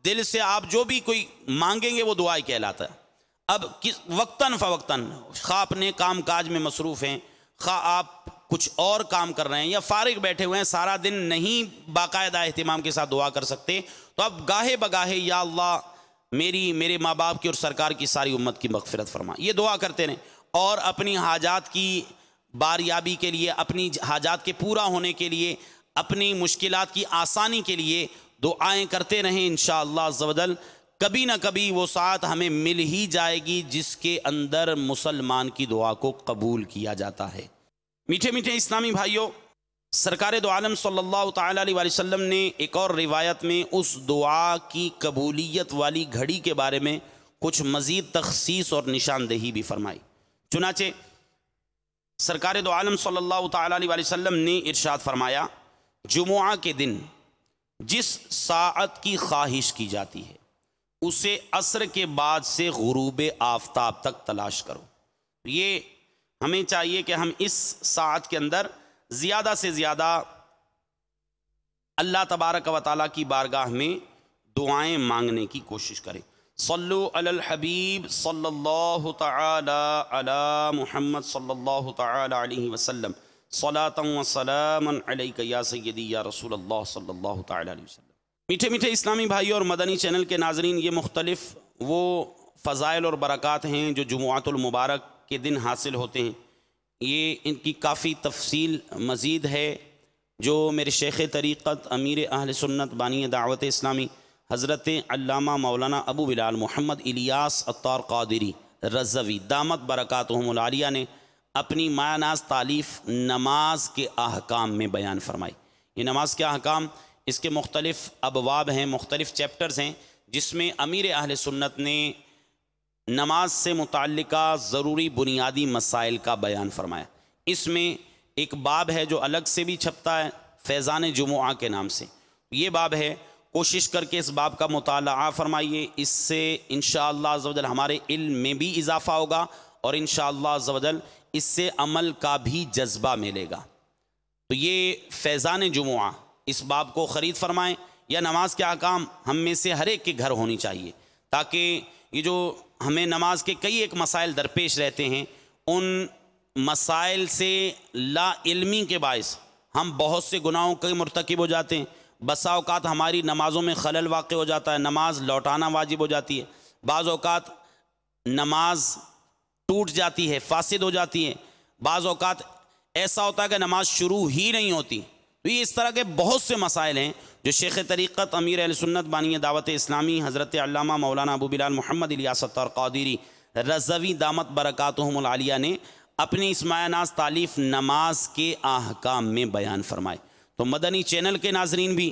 دل سے آپ جو بھی کوئی مانگیں گے وہ دعا ہی کہلاتا ہے۔ اب وقتاً فوقتاً خواہ اپنے کام کاج میں مصروف ہیں، خواہ آپ کچھ اور کام کر رہے ہیں یا فارغ بیٹھے ہوئے ہیں، سارا دن نہیں باقاعدہ اہتمام کے ساتھ دعا کر سکتے، تو اب گاہے بگاہے یا اللہ میرے ماں باپ کی اور سرکار کی ساری امت کی مغفرت فرما، یہ دعا کرتے رہیں، اور اپنی حاجات کی باریابی کے لیے، اپنی حاجات کے پورا ہونے کے لیے، اپنی مشکلات کی آسانی کے لیے دعائیں کرتے رہیں۔ انشاءاللہ عز و جل کبھی نہ کبھی وہ ساتھ ہمیں مل ہی جائے گی جس کے اندر مسلمان کی دعا کو قبول کیا جاتا ہے۔ میٹھے میٹھے اسلامی بھائیوں، سرکار دو عالم صلی اللہ تعالیٰ علیہ وسلم نے ایک اور روایت میں اس دعا کی قبولیت والی گھڑی کے بارے میں کچھ مزید تخصیص اور نشاندہی بھی فرمائی۔ چنانچہ سرکار دو عالم صلی اللہ تعالیٰ علیہ وسلم نے ارشاد فرمایا، جمعہ کے دن جس ساعت کی خواہش کی جاتی ہے اسے عصر کے بعد سے غروب آفتاب تک تلاش کرو۔ یہ ہمیں چاہیے کہ ہم اس ساعت کے اندر زیادہ سے زیادہ اللہ تبارک و تعالیٰ کی بارگاہ میں دعائیں مانگنے کی کوشش کریں۔ صلو علی الحبیب صلی اللہ تعالی علی محمد صلی اللہ تعالی علیہ وسلم صلاۃ و سلام علیک یا سیدی یا رسول اللہ صلی اللہ تعالی علیہ وسلم۔ میٹھے میٹھے اسلامی بھائیوں اور مدنی چینل کے ناظرین، یہ مختلف وہ فضائل اور برکات ہیں جو جمعۃ المبارک کے دن حاصل ہوتے ہیں، یہ ان کی کافی تفصیل مزید ہے جو میرے شیخ طریقت امیر اہل سنت بانی دعوت اسلامی حضرت علامہ مولانا ابو بلال محمد الیاس عطار قادری رضوی دامت برکاتہم العالیہ نے اپنی مایہ ناز تالیف نماز کے احکام میں بیان فرمائی۔ یہ نماز کے احکام، اس کے مختلف ابواب ہیں، مختلف چیپٹرز ہیں، جس میں امیر اہل سنت نے نماز سے متعلقہ ضروری بنیادی مسائل کا بیان فرمایا۔ اس میں ایک باب ہے جو الگ سے بھی چھپتا ہے فیضان جمعہ کے نام سے، یہ باب ہے، کوشش کر کے اس باب کا مطالعہ فرمائیے، اس سے انشاءاللہ عز و جل ہمارے علم میں بھی اضافہ ہوگا اور انشاءاللہ عز و جل اس سے عمل کا بھی جذبہ ملے گا۔ تو یہ فیضان جمعہ، اس باب کو خرید فرمائیں، یا نماز کے احکام ہم میں سے ہر ایک کے گھر ہونی چاہیے، تاکہ یہ جو ہمیں نماز کے کئی ایک مسائل درپیش رہتے ہیں، ان مسائل سے لا علمی کے باعث ہم بہت سے گناہوں کے مرتکب ہو جاتے ہیں، بسا اوقات ہماری نمازوں میں خلل واقع ہو جاتا ہے، نماز لوٹانا واجب ہو جاتی ہے، بعض اوقات نماز ٹوٹ جاتی ہے، فاسد ہو جاتی ہے، بعض اوقات ایسا ہوتا ہے کہ نماز شروع ہی نہیں ہوتی۔ تو یہ اس طرح کے بہت سے مسائل ہیں جو شیخ طریقت امیر اہل سنت بانی دعوت اسلامی حضرت علامہ مولانا ابو بلال محمد الیاس عطار قادری رضوی دامت برکاتہم العالیہ نے اپنی اس مایہ ناز تالیف نماز کے احکام میں بیان فرمائے۔ تو مدنی چینل کے ناظرین بھی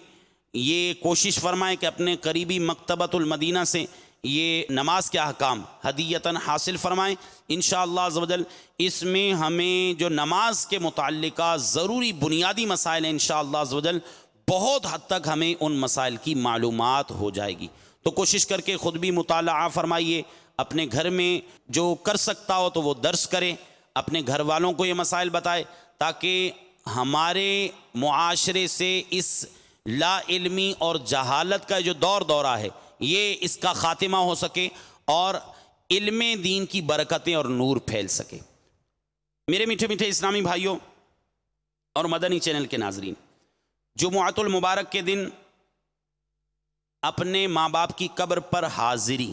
یہ کوشش فرمائیں کہ اپنے قریبی مکتبۃ المدینہ سے یہ نماز کے احکام ہدیتاً حاصل فرمائیں۔ انشاءاللہ عز و جل اس میں ہمیں جو نماز کے متعلقہ ضروری بنیادی مسائل ہیں، انشاءاللہ عز و جل بہت حد تک ہمیں ان مسائل کی معلومات ہو جائے گی۔ تو کوشش کر کے خود بھی مطالعہ فرمائیے، اپنے گھر میں جو کر سکتا ہو تو وہ درس کرے، اپنے گھر والوں کو یہ مسائل بتائے، تاکہ ہمارے معاشرے سے اس لا علمی اور جہالت کا جو دورہ ہے یہ اس کا خاتمہ ہو سکے اور علم دین کی برکتیں اور نور پھیل سکے۔ میرے میٹھے میٹھے اسلامی بھائیوں اور مدنی چینل کے ناظرین، جمعۃ المبارک کے دن اپنے ماں باپ کی قبر پر حاضری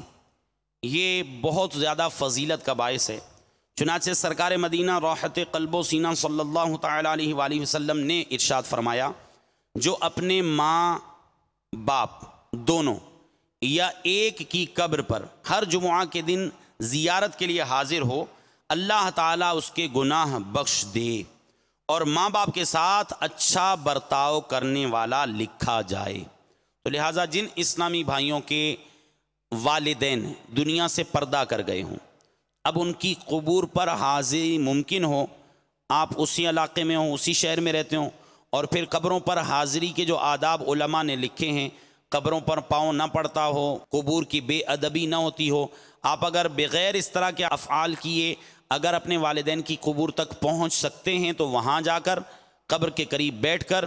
یہ بہت زیادہ فضیلت کا باعث ہے۔ چنانچہ سرکار مدینہ راحت قلب و سینہ صلی اللہ تعالیٰ علیہ وآلہ وسلم نے ارشاد فرمایا، جو اپنے ماں باپ دونوں یا ایک کی قبر پر ہر جمعہ کے دن زیارت کے لیے حاضر ہو، اللہ تعالیٰ اس کے گناہ بخش دے اور ماں باپ کے ساتھ اچھا برتاؤ کرنے والا لکھا جائے۔ تو لہٰذا جن اسلامی بھائیوں کے والدین دنیا سے پردہ کر گئے ہوں، اب ان کی قبور پر حاضری ممکن ہو، آپ اسی علاقے میں ہوں، اسی شہر میں رہتے ہوں، اور پھر قبروں پر حاضری کے جو آداب علماء نے لکھے ہیں، قبروں پر پاؤں نہ پڑتا ہو، قبور کی بے ادبی نہ ہوتی ہو، آپ اگر بغیر اس طرح کے افعال کیے اگر اپنے والدین کی قبور تک پہنچ سکتے ہیں تو وہاں جا کر قبر کے قریب بیٹھ کر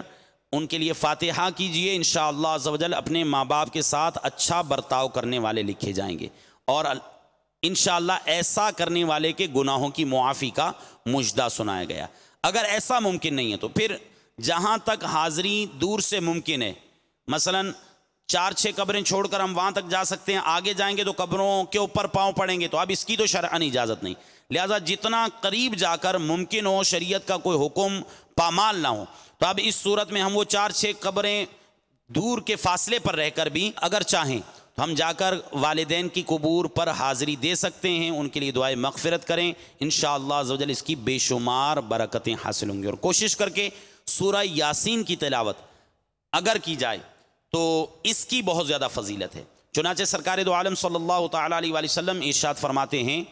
ان کے لیے فاتحہ کیجئے، انشاءاللہ عز و جل اپنے ماں باپ کے ساتھ اچھا برتاؤ کرنے والے لکھے جائیں گے، اور انشاءاللہ ایسا کرنے والے کے گناہوں کی معافی کا مژدہ سنایا گیا۔ اگر ایسا ممکن نہیں ہے تو پھر جہاں تک حاضری دور سے ممکن ہے، مثلا 4-6 قبریں چھوڑ کر ہم وہاں تک جا سکتے ہیں، آگے جائیں گے تو قبروں کے اوپر پاؤں پڑیں گے، تو اب اس کی تو شرعاً اجازت نہیں، لہذا جتنا قریب جا کر ممکن ہو، شریعت کا کوئی حکم پامال نہ ہو، تو اب اس صورت میں ہم وہ 4-6 قبریں دور کے فاصلے پر رہ کر بھی اگر چاہیں تو ہم جا کر والدین کی قبور پر حاضری دے سکتے ہیں، ان کے لیے دعائے مغفرت کریں، انشاءاللہ عز و جل اس کی بے شمار برکتیں حاصل ہوں گی۔ اور کوشش کر کے سورہ یاسین کی تلاوت اگر کی جائے تو اس کی بہت زیادہ فضیلت ہے۔ چنانچہ سرکار دو عالم صلی اللہ تعالیٰ علیہ وآلہ وسلم ارشاد فرماتے ہیں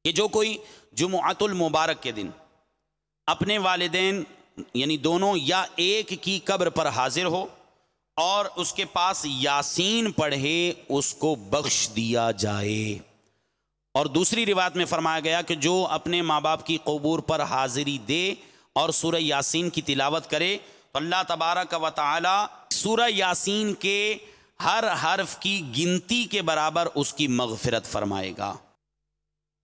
کہ جو کوئی جمعۃ المبارک کے دن اپنے والدین یعنی دونوں یا ایک کی قبر پر حاضر ہو اور اس کے پاس یاسین پڑھے، اس کو بخش دیا جائے۔ اور دوسری روایت میں فرمایا گیا کہ جو اپنے ماں باپ کی قبور پر حاضری دے اور سورہ یاسین کی تلاوت کرے تو اللہ تبارک و تعالی سورہ یاسین کے ہر حرف کی گنتی کے برابر اس کی مغفرت فرمائے گا۔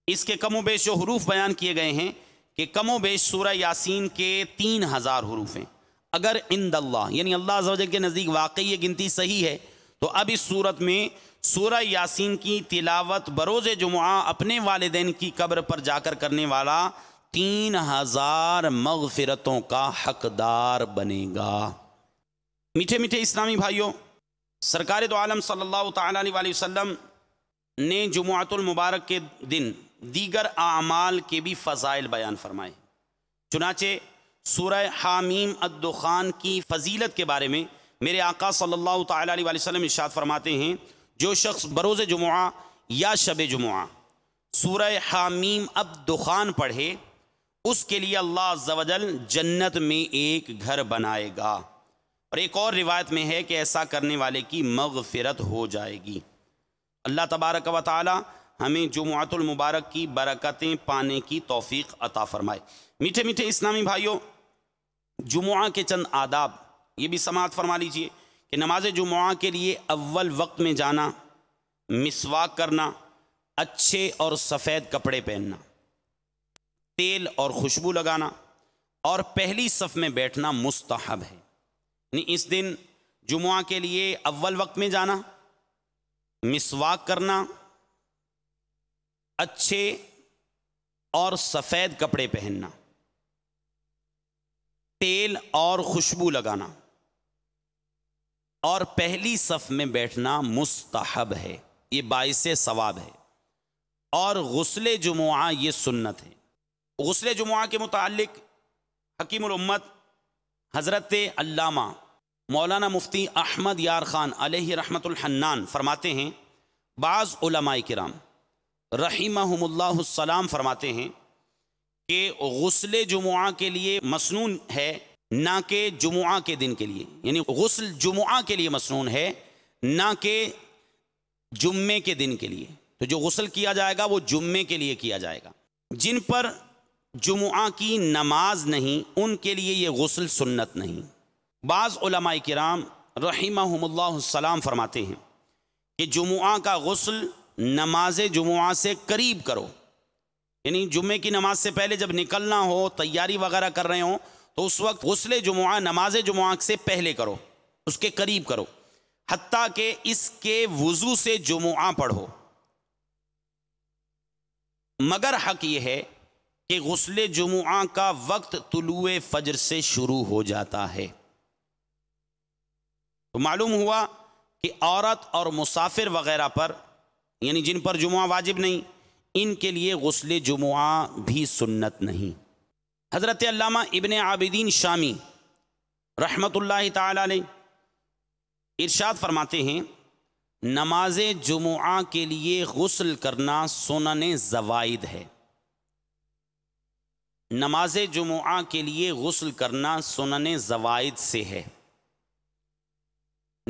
اس کے کم و بیش جو حروف بیان کیے گئے ہیں کہ کم و بیش سورہ یاسین کے 3000 حروف ہیں، اگر عند اللہ یعنی اللہ عز و جل کے نزدیک واقعی یہ گنتی صحیح ہے تو اب اس صورت میں سورہ یاسین کی تلاوت بروز جمعہ اپنے والدین کی قبر پر جا کر کرنے والا 3000 مغفرتوں کا حقدار بنے گا۔ میٹھے میٹھے اسلامی بھائیوں، سرکار دو عالم صلی اللہ تعالیٰ علیہ وآلہ وسلم نے جمعۃ المبارک کے دن دیگر اعمال کے بھی فضائل بیان فرمائے۔ چنانچہ سورہ حامیم الدخان کی فضیلت کے بارے میں میرے آقا صلی اللہ تعالیٰ علیہ وآلہ وسلم ارشاد فرماتے ہیں، جو شخص بروز جمعہ یا شب جمعہ سورہ حامیم الدخان پڑھے اس کے لیے اللہ عز و جل جنت میں ایک گھر بنائے گا، اور ایک اور روایت میں ہے کہ ایسا کرنے والے کی مغفرت ہو جائے گی۔ اللہ تبارک و تعالی ہمیں جمعۃ المبارک کی برکتیں پانے کی توفیق عطا فرمائے۔ میٹھے میٹھے اسلامی بھائیوں، جمعہ کے چند آداب یہ بھی سماعت فرما لیجئے کہ نماز جمعہ کے لیے اول وقت میں جانا، مسواک کرنا، اچھے اور سفید کپڑے پہننا، تیل اور خوشبو لگانا اور پہلی صف میں بیٹھنا مستحب ہے۔ یعنی اس دن جمعہ کے لیے اول وقت میں جانا، مسواک کرنا، اچھے اور سفید کپڑے پہننا، تیل اور خوشبو لگانا اور پہلی صف میں بیٹھنا مستحب ہے، یہ باعث ثواب ہے۔ اور غسل جمعہ یہ سنت ہے۔ غسل جمعہ کے متعلق حکیم الامت حضرت علامہ مولانا مفتی احمد یار خان علیہ رحمت الحنان فرماتے ہیں، بعض علماء کرام رحمہم اللہ السلام فرماتے ہیں کہ غسل جمعہ کے لیے مسنون ہے، نہ کہ جمعہ کے دن کے لیے، یعنی غسل جمعہ کے لیے مسنون ہے نہ کہ جمعے کے دن کے لیے۔ تو جو غسل کیا جائے گا وہ جمعے کے لیے کیا جائے گا۔ جن پر جمعہ کی نماز نہیں ان کے لیے یہ غسل سنت نہیں۔ بعض علماء کرام رحمہم اللہ السلام فرماتے ہیں کہ جمعہ کا غسل نماز جمعہ سے قریب کرو، یعنی جمعے کی نماز سے پہلے جب نکلنا ہو، تیاری وغیرہ کر رہے ہوں تو اس وقت غسل جمعہ نماز جمعہ سے پہلے کرو، اس کے قریب کرو، حتیٰ کہ اس کے وضو سے جمعہ پڑھو۔ مگر حق یہ ہے کہ غسل جمعہ کا وقت طلوع فجر سے شروع ہو جاتا ہے۔ تو معلوم ہوا کہ عورت اور مسافر وغیرہ پر، یعنی جن پر جمعہ واجب نہیں، ان کے لیے غسل جمعہ بھی سنت نہیں۔ حضرت علامہ ابن عابدین شامی رحمت اللہ تعالی علیہ ارشاد فرماتے ہیں، نماز جمعہ کے لیے غسل کرنا سنن زوائد ہے۔ نماز جمعہ کے لیے غسل کرنا سنن زوائد سے ہے۔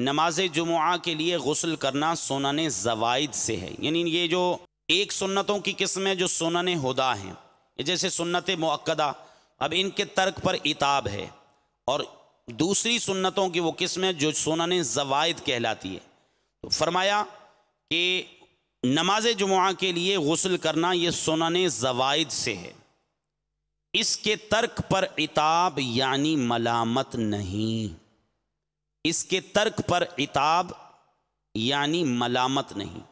نماز جمعہ کے لیے غسل کرنا سنن زوائد سے ہے، یعنی یہ جو ایک سنتوں کی قسم ہے جو سنن ہدا ہیں، جیسے سنت مؤکدہ، اب ان کے ترک پر عتاب ہے، اور دوسری سنتوں کی وہ قسم ہے جو سنن زوائد کہلاتی ہے۔ تو فرمایا کہ نماز جمعہ کے لیے غسل کرنا یہ سنن زوائد سے ہے، اس کے ترک پر عتاب یعنی ملامت نہیں، اس کے ترک پر عتاب یعنی ملامت نہیں،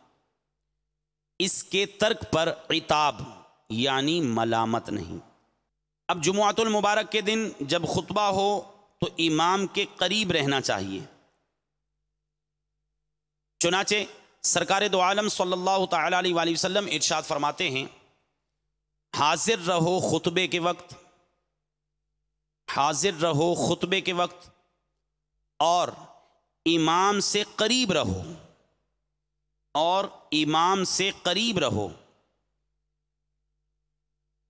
اس کے ترک پر عتاب یعنی ملامت نہیں۔ اب جمعۃ المبارک کے دن جب خطبہ ہو تو امام کے قریب رہنا چاہیے، چنانچہ سرکار دو عالم صلی اللہ تعالی علیہ وآلہ وسلم ارشاد فرماتے ہیں، حاضر رہو خطبے کے وقت، حاضر رہو خطبے کے وقت، اور امام سے قریب رہو، اور امام سے قریب رہو،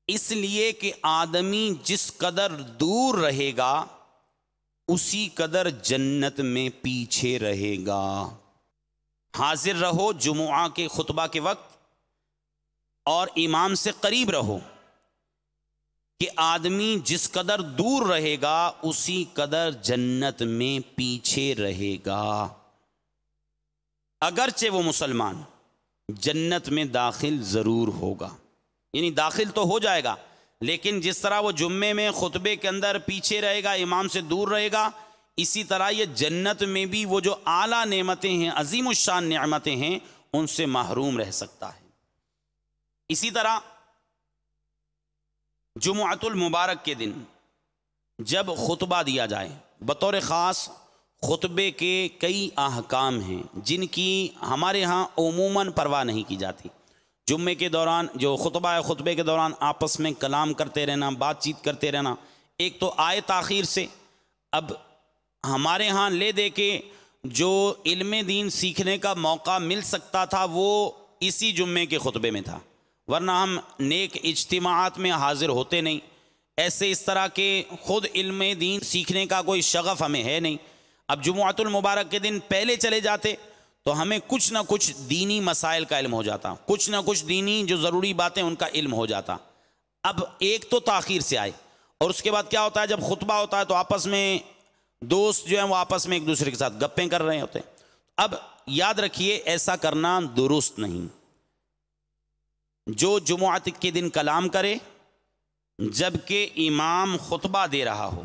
اس لیے کہ آدمی جس قدر دور رہے گا اسی قدر جنت میں پیچھے رہے گا۔ حاضر رہو جمعہ کے خطبہ کے وقت اور امام سے قریب رہو کہ آدمی جس قدر دور رہے گا اسی قدر جنت میں پیچھے رہے گا، اگرچہ وہ مسلمان جنت میں داخل ضرور ہوگا، یعنی داخل تو ہو جائے گا، لیکن جس طرح وہ جمعے میں خطبے کے اندر پیچھے رہے گا، امام سے دور رہے گا، اسی طرح یہ جنت میں بھی وہ جو اعلیٰ نعمتیں ہیں، عظیم الشان نعمتیں ہیں، ان سے محروم رہ سکتا ہے۔ اسی طرح جمعۃ المبارک کے دن جب خطبہ دیا جائے، بطور خاص خطبے کے کئی احکام ہیں جن کی ہمارے ہاں عموماً پرواہ نہیں کی جاتی۔ جمعے کے دوران جو خطبہ ہے، خطبے کے دوران آپس میں کلام کرتے رہنا، بات چیت کرتے رہنا، ایک تو آئے تاخیر سے، اب ہمارے ہاں لے دے کے جو علم دین سیکھنے کا موقع مل سکتا تھا وہ اسی جمعے کے خطبے میں تھا، ورنہ ہم نیک اجتماعات میں حاضر ہوتے نہیں، ایسے اس طرح کے خود علم دین سیکھنے کا کوئی شغف ہمیں ہے نہیں۔ اب جمعۃ المبارک کے دن پہلے چلے جاتے تو ہمیں کچھ نہ کچھ دینی مسائل کا علم ہو جاتا، کچھ نہ کچھ دینی جو ضروری باتیں ان کا علم ہو جاتا۔ اب ایک تو تاخیر سے آئے، اور اس کے بعد کیا ہوتا ہے، جب خطبہ ہوتا ہے تو آپس میں دوست جو ہیں وہ آپس میں ایک دوسرے کے ساتھ گپیں کر رہے ہوتے ہیں۔ اب یاد رکھیے ایسا کرنا درست نہیں۔ جو جمعہ کے دن کلام کرے جبکہ امام خطبہ دے رہا ہو،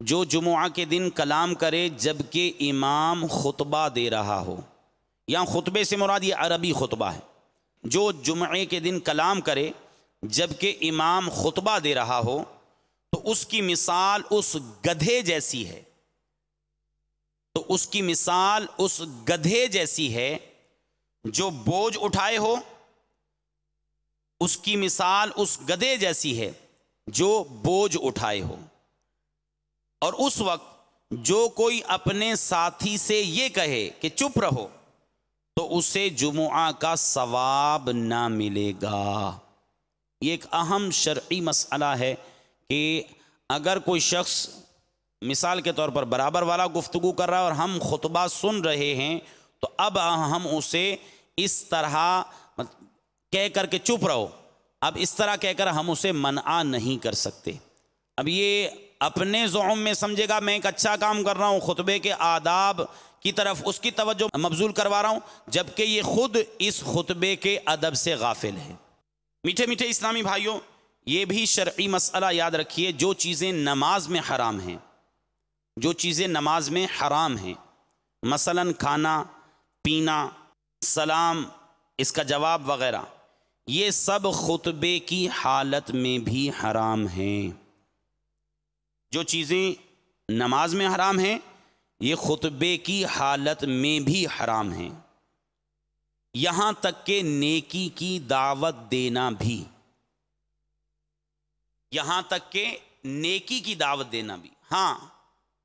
جو جمعہ کے دن کلام کرے جبکہ امام خطبہ دے رہا ہو، یہاں خطبے سے مراد یہ عربی خطبہ ہے، جو جمعے کے دن کلام کرے جبکہ امام خطبہ دے رہا ہو تو اس کی مثال اس گدھے جیسی ہے، تو اس کی مثال اس گدھے جیسی ہے جو بوجھ اٹھائے ہو، اس کی مثال اس گدھے جیسی ہے جو بوجھ اٹھائے ہو۔ اور اس وقت جو کوئی اپنے ساتھی سے یہ کہے کہ چپ رہو تو اسے جمعہ کا ثواب نہ ملے گا۔ یہ ایک اہم شرعی مسئلہ ہے کہ اگر کوئی شخص مثال کے طور پر برابر والا گفتگو کر رہا ہے اور ہم خطبہ سن رہے ہیں تو اب ہم اسے اس طرح کہہ کر کے چپ رہو، اب اس طرح کہہ کر ہم اسے منع نہیں کر سکتے۔ اب یہ اپنے زعم میں سمجھے گا میں ایک اچھا کام کر رہا ہوں، خطبے کے آداب کی طرف اس کی توجہ مبذول کروا رہا ہوں، جبکہ یہ خود اس خطبے کے ادب سے غافل ہے۔ میٹھے میٹھے اسلامی بھائیوں، یہ بھی شرعی مسئلہ یاد رکھیے، جو چیزیں نماز میں حرام ہیں، جو چیزیں نماز میں حرام ہیں، مثلا کھانا پینا، سلام، اس کا جواب وغیرہ، یہ سب خطبے کی حالت میں بھی حرام ہیں۔ جو چیزیں نماز میں حرام ہیں یہ خطبے کی حالت میں بھی حرام ہیں، یہاں تک کہ نیکی کی دعوت دینا بھی، یہاں تک کہ نیکی کی دعوت دینا بھی۔ ہاں،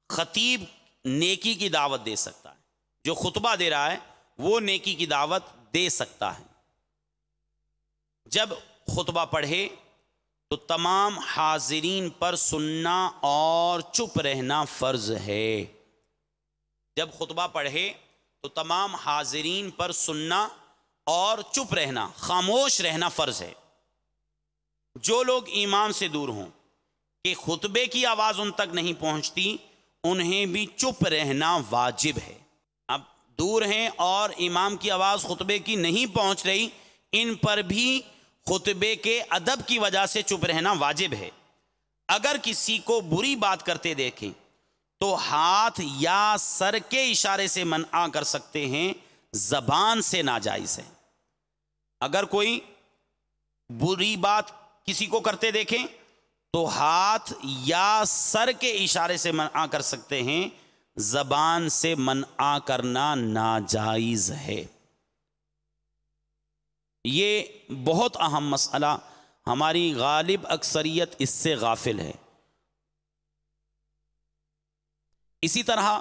خطیب نیکی کی دعوت دے سکتا ہے، جو خطبہ دے رہا ہے وہ نیکی کی دعوت دے سکتا ہے۔ جب خطبہ پڑھے تو تمام حاضرین پر سننا اور چپ رہنا فرض ہے۔ جب خطبہ پڑھے تو تمام حاضرین پر سننا اور چپ رہنا، خاموش رہنا فرض ہے۔ جو لوگ امام سے دور ہوں کہ خطبے کی آواز ان تک نہیں پہنچتی، انہیں بھی چپ رہنا واجب ہے۔ اب دور ہیں اور امام کی آواز خطبے کی نہیں پہنچ رہی، ان پر بھی خطبے کے ادب کی وجہ سے چپ رہنا واجب ہے۔ اگر کسی کو بری بات کرتے دیکھیں تو ہاتھ یا سر کے اشارے سے منع کر سکتے ہیں، زبان سے ناجائز ہے۔ اگر کوئی بری بات کسی کو کرتے دیکھیں تو ہاتھ یا سر کے اشارے سے منع کر سکتے ہیں، زبان سے منع کرنا ناجائز ہے۔ یہ بہت اہم مسئلہ، ہماری غالب اکثریت اس سے غافل ہے۔ اسی طرح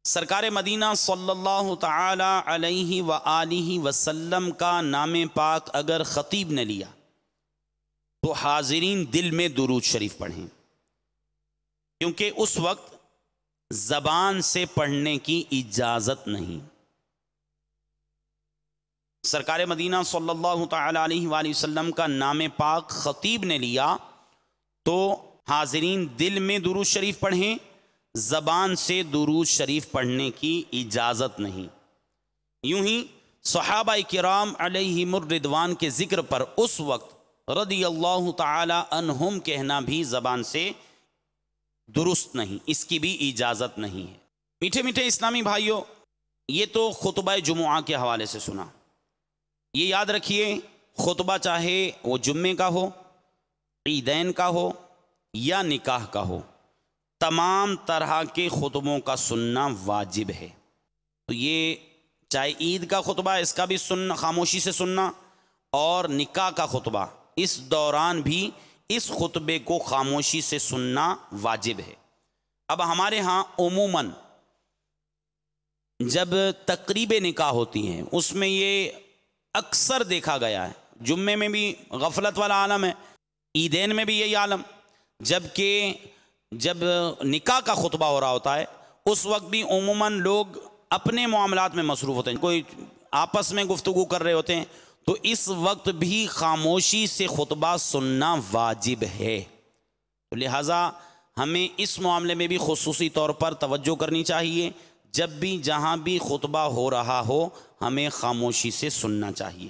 سرکار مدینہ صلی اللہ تعالی علیہ وآلہ وسلم کا نام پاک اگر خطیب نے لیا تو حاضرین دل میں درود شریف پڑھیں، کیونکہ اس وقت زبان سے پڑھنے کی اجازت نہیں۔ سرکار مدینہ صلی اللہ تعالی علیہ وآلہ وسلم کا نام پاک خطیب نے لیا تو حاضرین دل میں درود شریف پڑھیں، زبان سے درود شریف پڑھنے کی اجازت نہیں۔ یوں ہی صحابہ کرام علیہم الرضوان کے ذکر پر اس وقت رضی اللہ تعالی عنہم کہنا بھی زبان سے درست نہیں، اس کی بھی اجازت نہیں ہے۔ میٹھے میٹھے اسلامی بھائیوں، یہ تو خطبہ جمعہ کے حوالے سے سنا۔ یہ یاد رکھیے، خطبہ چاہے وہ جمعے کا ہو، عیدین کا ہو یا نکاح کا ہو، تمام طرح کے خطبوں کا سننا واجب ہے۔ تو یہ چاہے عید کا خطبہ، اس کا بھی سننا، خاموشی سے سننا، اور نکاح کا خطبہ، اس دوران بھی اس خطبے کو خاموشی سے سننا واجب ہے۔ اب ہمارے ہاں عموماً جب تقریب نکاح ہوتی ہیں اس میں یہ اکثر دیکھا گیا ہے، جمعے میں بھی غفلت والا عالم ہے، عیدین میں بھی یہی عالم، جبکہ جب نکاح کا خطبہ ہو رہا ہوتا ہے اس وقت بھی عموماً لوگ اپنے معاملات میں مصروف ہوتے ہیں، کوئی آپس میں گفتگو کر رہے ہوتے ہیں، تو اس وقت بھی خاموشی سے خطبہ سننا واجب ہے۔ لہٰذا ہمیں اس معاملے میں بھی خصوصی طور پر توجہ کرنی چاہیے، جب بھی جہاں بھی خطبہ ہو رہا ہو ہمیں خاموشی سے سننا چاہیے۔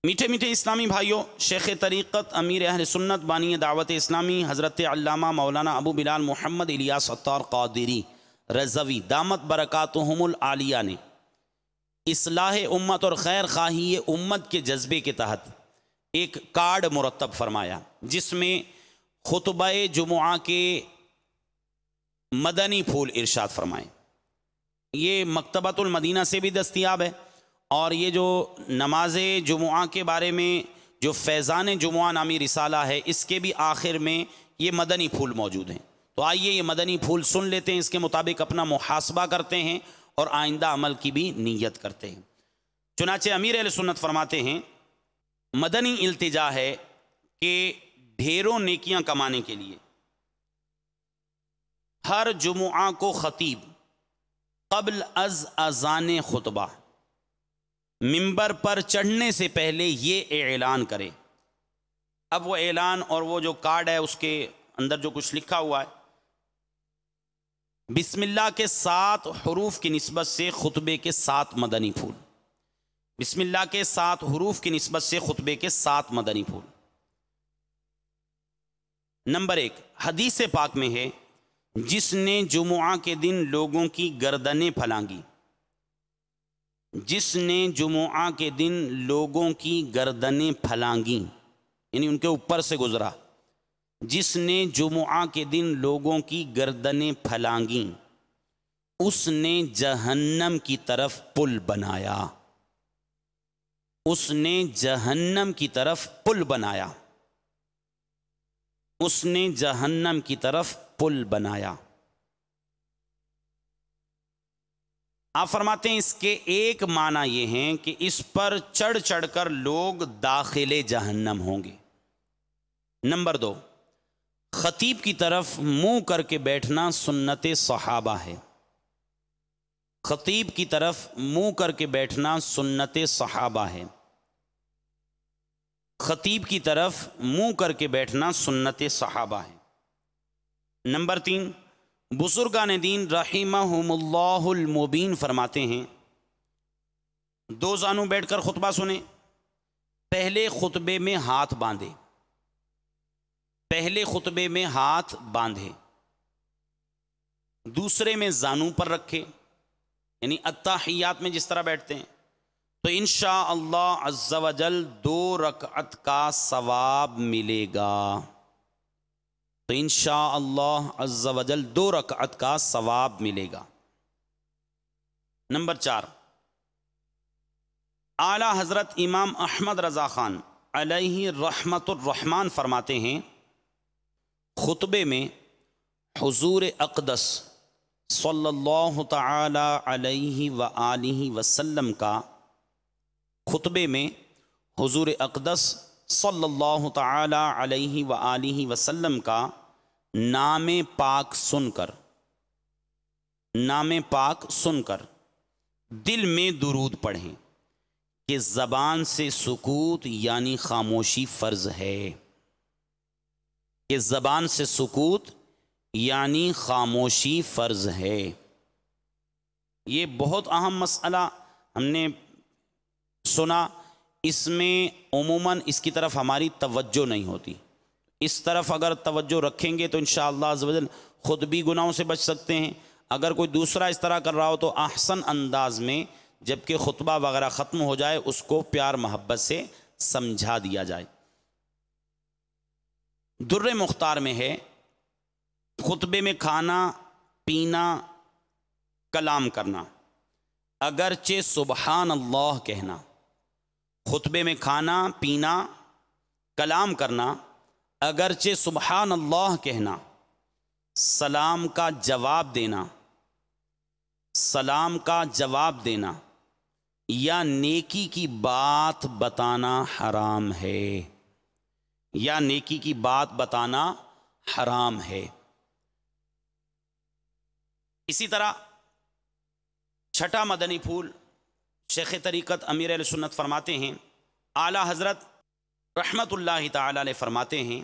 میٹھے میٹھے اسلامی بھائیوں، شیخ طریقت امیر اہل سنت بانی دعوت اسلامی حضرت علامہ مولانا ابو بلال محمد الیاس عطار قادری رضوی دامت برکاتہم العالیہ نے اصلاح امت اور خیر خواہی امت کے جذبے کے تحت ایک کارڈ مرتب فرمایا، جس میں خطبہ جمعہ کے مدنی پھول ارشاد فرمائے۔ یہ مکتبۃ المدینہ سے بھی دستیاب ہے، اور یہ جو نماز جمعہ کے بارے میں جو فیضان جمعہ نامی رسالہ ہے، اس کے بھی آخر میں یہ مدنی پھول موجود ہیں۔ تو آئیے یہ مدنی پھول سن لیتے ہیں، اس کے مطابق اپنا محاسبہ کرتے ہیں اور آئندہ عمل کی بھی نیت کرتے ہیں۔ چنانچہ امیر اہل سنت فرماتے ہیں، مدنی التجا ہے کہ ڈھیروں نیکیاں کمانے کے لیے ہر جمعہ کو خطیب قبل از اذان خطبہ منبر پر چڑھنے سے پہلے یہ اعلان کرے۔ اب وہ اعلان اور وہ جو کارڈ ہے اس کے اندر جو کچھ لکھا ہوا ہے، بسم اللہ کے 7 حروف کی نسبت سے خطبے کے 7 مدنی پھول، بسم اللہ کے 7 حروف کی نسبت سے خطبے کے 7 مدنی پھول۔ نمبر 1، حدیث پاک میں ہے، جس نے جمعہ کے دن لوگوں کی گردنیں پھلانگی، جس نے جمعہ کے دن لوگوں کی گردنیں پھلانگی، یعنی ان کے اوپر سے گزرا، جس نے جمعہ کے دن لوگوں کی گردنیں پھلانگی، اس نے جہنم کی طرف پل بنایا، اس نے جہنم کی طرف پل بنایا، اس نے جہنم کی طرف پل بنایا۔ آپ فرماتے ہیں اس کے ایک معنی یہ ہیں کہ اس پر چڑھ چڑھ کر لوگ داخل جہنم ہوں گے۔ نمبر 2، خطیب کی طرف منہ کر کے بیٹھنا سنت صحابہ ہے. خطیب کی طرف منہ کر کے بیٹھنا سنت صحابہ ہے. خطیب کی طرف منہ کر کے بیٹھنا سنت صحابہ ہے. نمبر 3، بزرگان دین رحمہم اللہ المبین فرماتے ہیں 2 زانوں بیٹھ کر خطبہ سنیں. پہلے خطبے میں ہاتھ باندھے، پہلے خطبے میں ہاتھ باندھے، دوسرے میں زانوں پر رکھے، یعنی التحیات میں جس طرح بیٹھتے ہیں. تو انشاءاللہ عز و جل 2 رکعت کا ثواب ملے گا. تو انشاءاللہ عز و جل 2 رکعت کا ثواب ملے گا. نمبر 4، اعلیٰ حضرت امام احمد رضا خان علیہ رحمت الرحمن فرماتے ہیں خطبے میں حضور اقدس صلی اللہ تعالی علیہ وآلہ وسلم کا، خطبے میں حضور اقدس صلی اللہ تعالی علیہ وآلہ وسلم کا نام پاک سن کر، نام پاک سن کر دل میں درود پڑھیں کہ زبان سے سکوت یعنی خاموشی فرض ہے، کہ زبان سے سکوت یعنی خاموشی فرض ہے. یہ بہت اہم مسئلہ ہم نے سنا، اس میں عموماً اس کی طرف ہماری توجہ نہیں ہوتی. اس طرف اگر توجہ رکھیں گے تو انشاءاللہ عز و جل خود بھی گناہوں سے بچ سکتے ہیں. اگر کوئی دوسرا اس طرح کر رہا ہو تو احسن انداز میں جب کہ خطبہ وغیرہ ختم ہو جائے اس کو پیار محبت سے سمجھا دیا جائے. در مختار میں ہے خطبے میں کھانا پینا کلام کرنا اگرچہ سبحان اللہ کہنا. خطبے میں کھانا پینا کلام کرنا اگرچہ سبحان اللہ کہنا، سلام کا جواب دینا، سلام کا جواب دینا یا نیکی کی بات بتانا حرام ہے، یا نیکی کی بات بتانا حرام ہے. اسی طرح چھٹا مدنی پھول شیخ طریقت امیر اہل سنت فرماتے ہیں، اعلیٰ حضرت رحمت اللہ تعالی علیہ فرماتے ہیں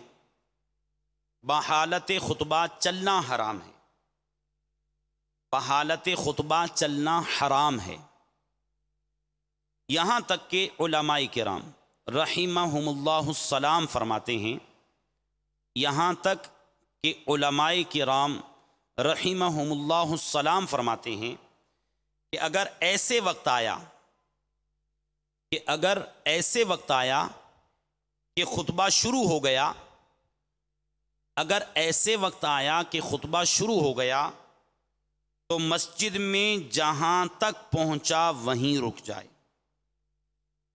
بحالت خطبہ چلنا حرام ہے، بحالت خطبہ چلنا حرام ہے. یہاں تک کہ علماء کرام رحمہم اللہ السلام فرماتے ہیں، یہاں تک کہ علماء کرام رحمہم اللہ السلام فرماتے ہیں کہ اگر ایسے وقت آیا کہ خطبہ شروع ہو گیا، اگر ایسے وقت آیا کہ خطبہ شروع ہو گیا تو مسجد میں جہاں تک پہنچا وہیں رک جائے،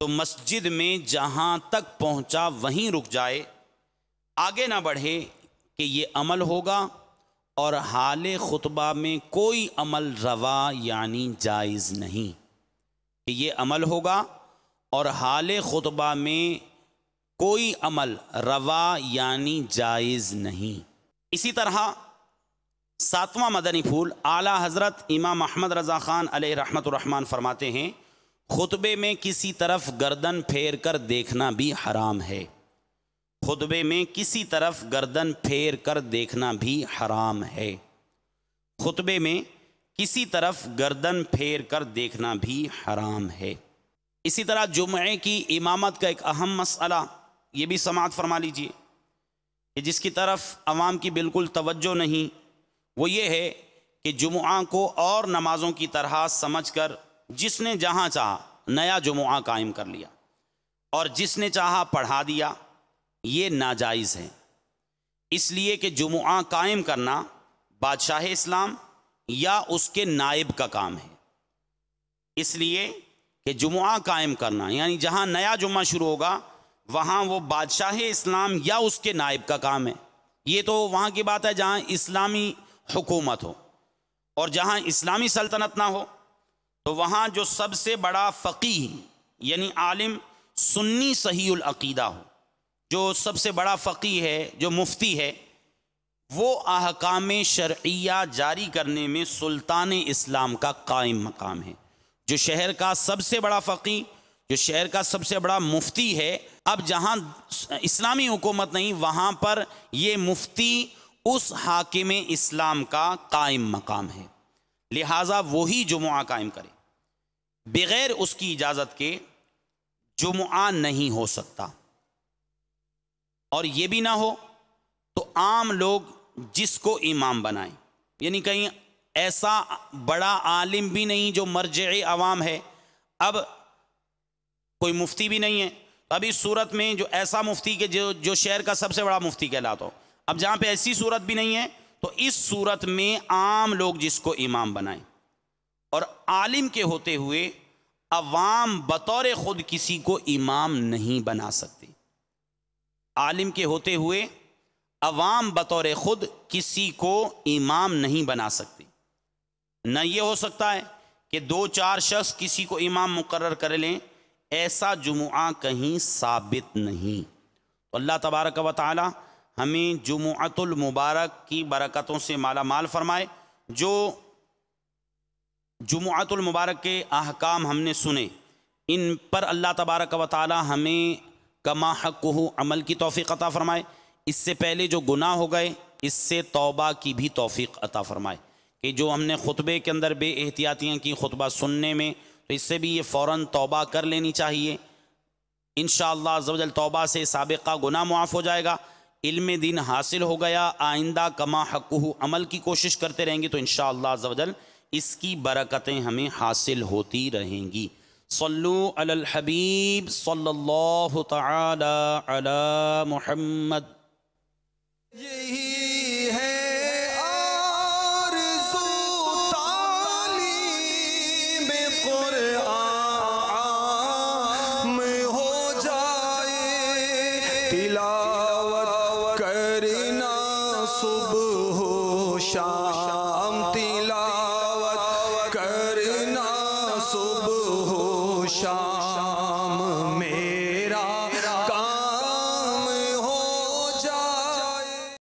تو مسجد میں جہاں تک پہنچا وہیں رک جائے، آگے نہ بڑھے کہ یہ عمل ہوگا. اور حال خطبہ میں کوئی عمل روا یعنی جائز نہیں، کہ یہ عمل ہوگا اور حال خطبہ میں کوئی عمل روا یعنی جائز نہیں. اسی طرح 7واں مدنی پھول اعلیٰ حضرت امام احمد رضا خان علیہ رحمت الرحمن فرماتے ہیں خطبے میں کسی طرف گردن پھیر کر دیکھنا بھی حرام ہے. خطبے میں کسی طرف گردن پھیر کر دیکھنا بھی حرام ہے. خطبے میں کسی طرف گردن پھیر کر دیکھنا بھی حرام ہے. اسی طرح جمعے کی امامت کا ایک اہم مسئلہ یہ بھی سماعت فرما لیجیے کہ جس کی طرف عوام کی بالکل توجہ نہیں، وہ یہ ہے کہ جمعہ کو اور نمازوں کی طرح سمجھ کر جس نے جہاں چاہا نیا جمعہ قائم کر لیا اور جس نے چاہا پڑھا دیا. یہ ناجائز ہے، اس لیے کہ جمعہ قائم کرنا بادشاہ اسلام یا اس کے نائب کا کام ہے. اس لیے کہ جمعہ قائم کرنا یعنی جہاں نیا جمعہ شروع ہوگا وہاں وہ بادشاہ اسلام یا اس کے نائب کا کام ہے. یہ تو وہاں کی بات ہے جہاں اسلامی حکومت ہو، اور جہاں اسلامی سلطنت نہ ہو تو وہاں جو سب سے بڑا فقیہ یعنی عالم سنی صحیح العقیدہ ہو، جو سب سے بڑا فقیہ ہے، جو مفتی ہے، وہ احکام شرعیہ جاری کرنے میں سلطان اسلام کا قائم مقام ہے. جو شہر کا سب سے بڑا فقی، جو شہر کا سب سے بڑا مفتی ہے، اب جہاں اسلامی حکومت نہیں وہاں پر یہ مفتی اس حاکم اسلام کا قائم مقام ہے، لہٰذا وہی جمعہ قائم کرے. بغیر اس کی اجازت کے جمعہ نہیں ہو سکتا. اور یہ بھی نہ ہو تو عام لوگ جس کو امام بنائیں، یعنی کہیں ایسا بڑا عالم بھی نہیں جو مرجع عوام ہے، اب کوئی مفتی بھی نہیں ہے، اب اس صورت میں جو ایسا مفتی کہ جو شہر کا سب سے بڑا مفتی کہلاتا ہو، اب جہاں پہ ایسی صورت بھی نہیں ہے تو اس صورت میں عام لوگ جس کو امام بنائیں. اور عالم کے ہوتے ہوئے عوام بطور خود کسی کو امام نہیں بنا سکتے. عالم کے ہوتے ہوئے عوام بطور خود کسی کو امام نہیں بنا سکتے. نہ یہ ہو سکتا ہے کہ 2-4 شخص کسی کو امام مقرر کر لیں، ایسا جمعہ کہیں ثابت نہیں. تو اللہ تبارک و تعالی ہمیں جمعۃ المبارک کی برکتوں سے مالا مال فرمائے. جو جمعۃ المبارک کے احکام ہم نے سنے، ان پر اللہ تبارک و تعالی ہمیں کما حقہ عمل کی توفیق عطا فرمائے. اس سے پہلے جو گناہ ہو گئے اس سے توبہ کی بھی توفیق عطا فرمائے. کہ جو ہم نے خطبے کے اندر بے احتیاطیاں کی خطبہ سننے میں، تو اس سے بھی یہ فوراً توبہ کر لینی چاہیے. انشاءاللہ عز و جل توبہ سے سابقہ گناہ معاف ہو جائے گا. علم دین حاصل ہو گیا، آئندہ کما حقہ عمل کی کوشش کرتے رہیں گے تو انشاءاللہ عز و جل اس کی برکتیں ہمیں حاصل ہوتی رہیں گی. صلو علی الحبیب صلی اللہ تعالی علی محمد. یہی ہے آرزو تعلیم قرآن ہو جائے، تلاوت کرنا صبح و شام، تلاوت کرنا صبح و شام.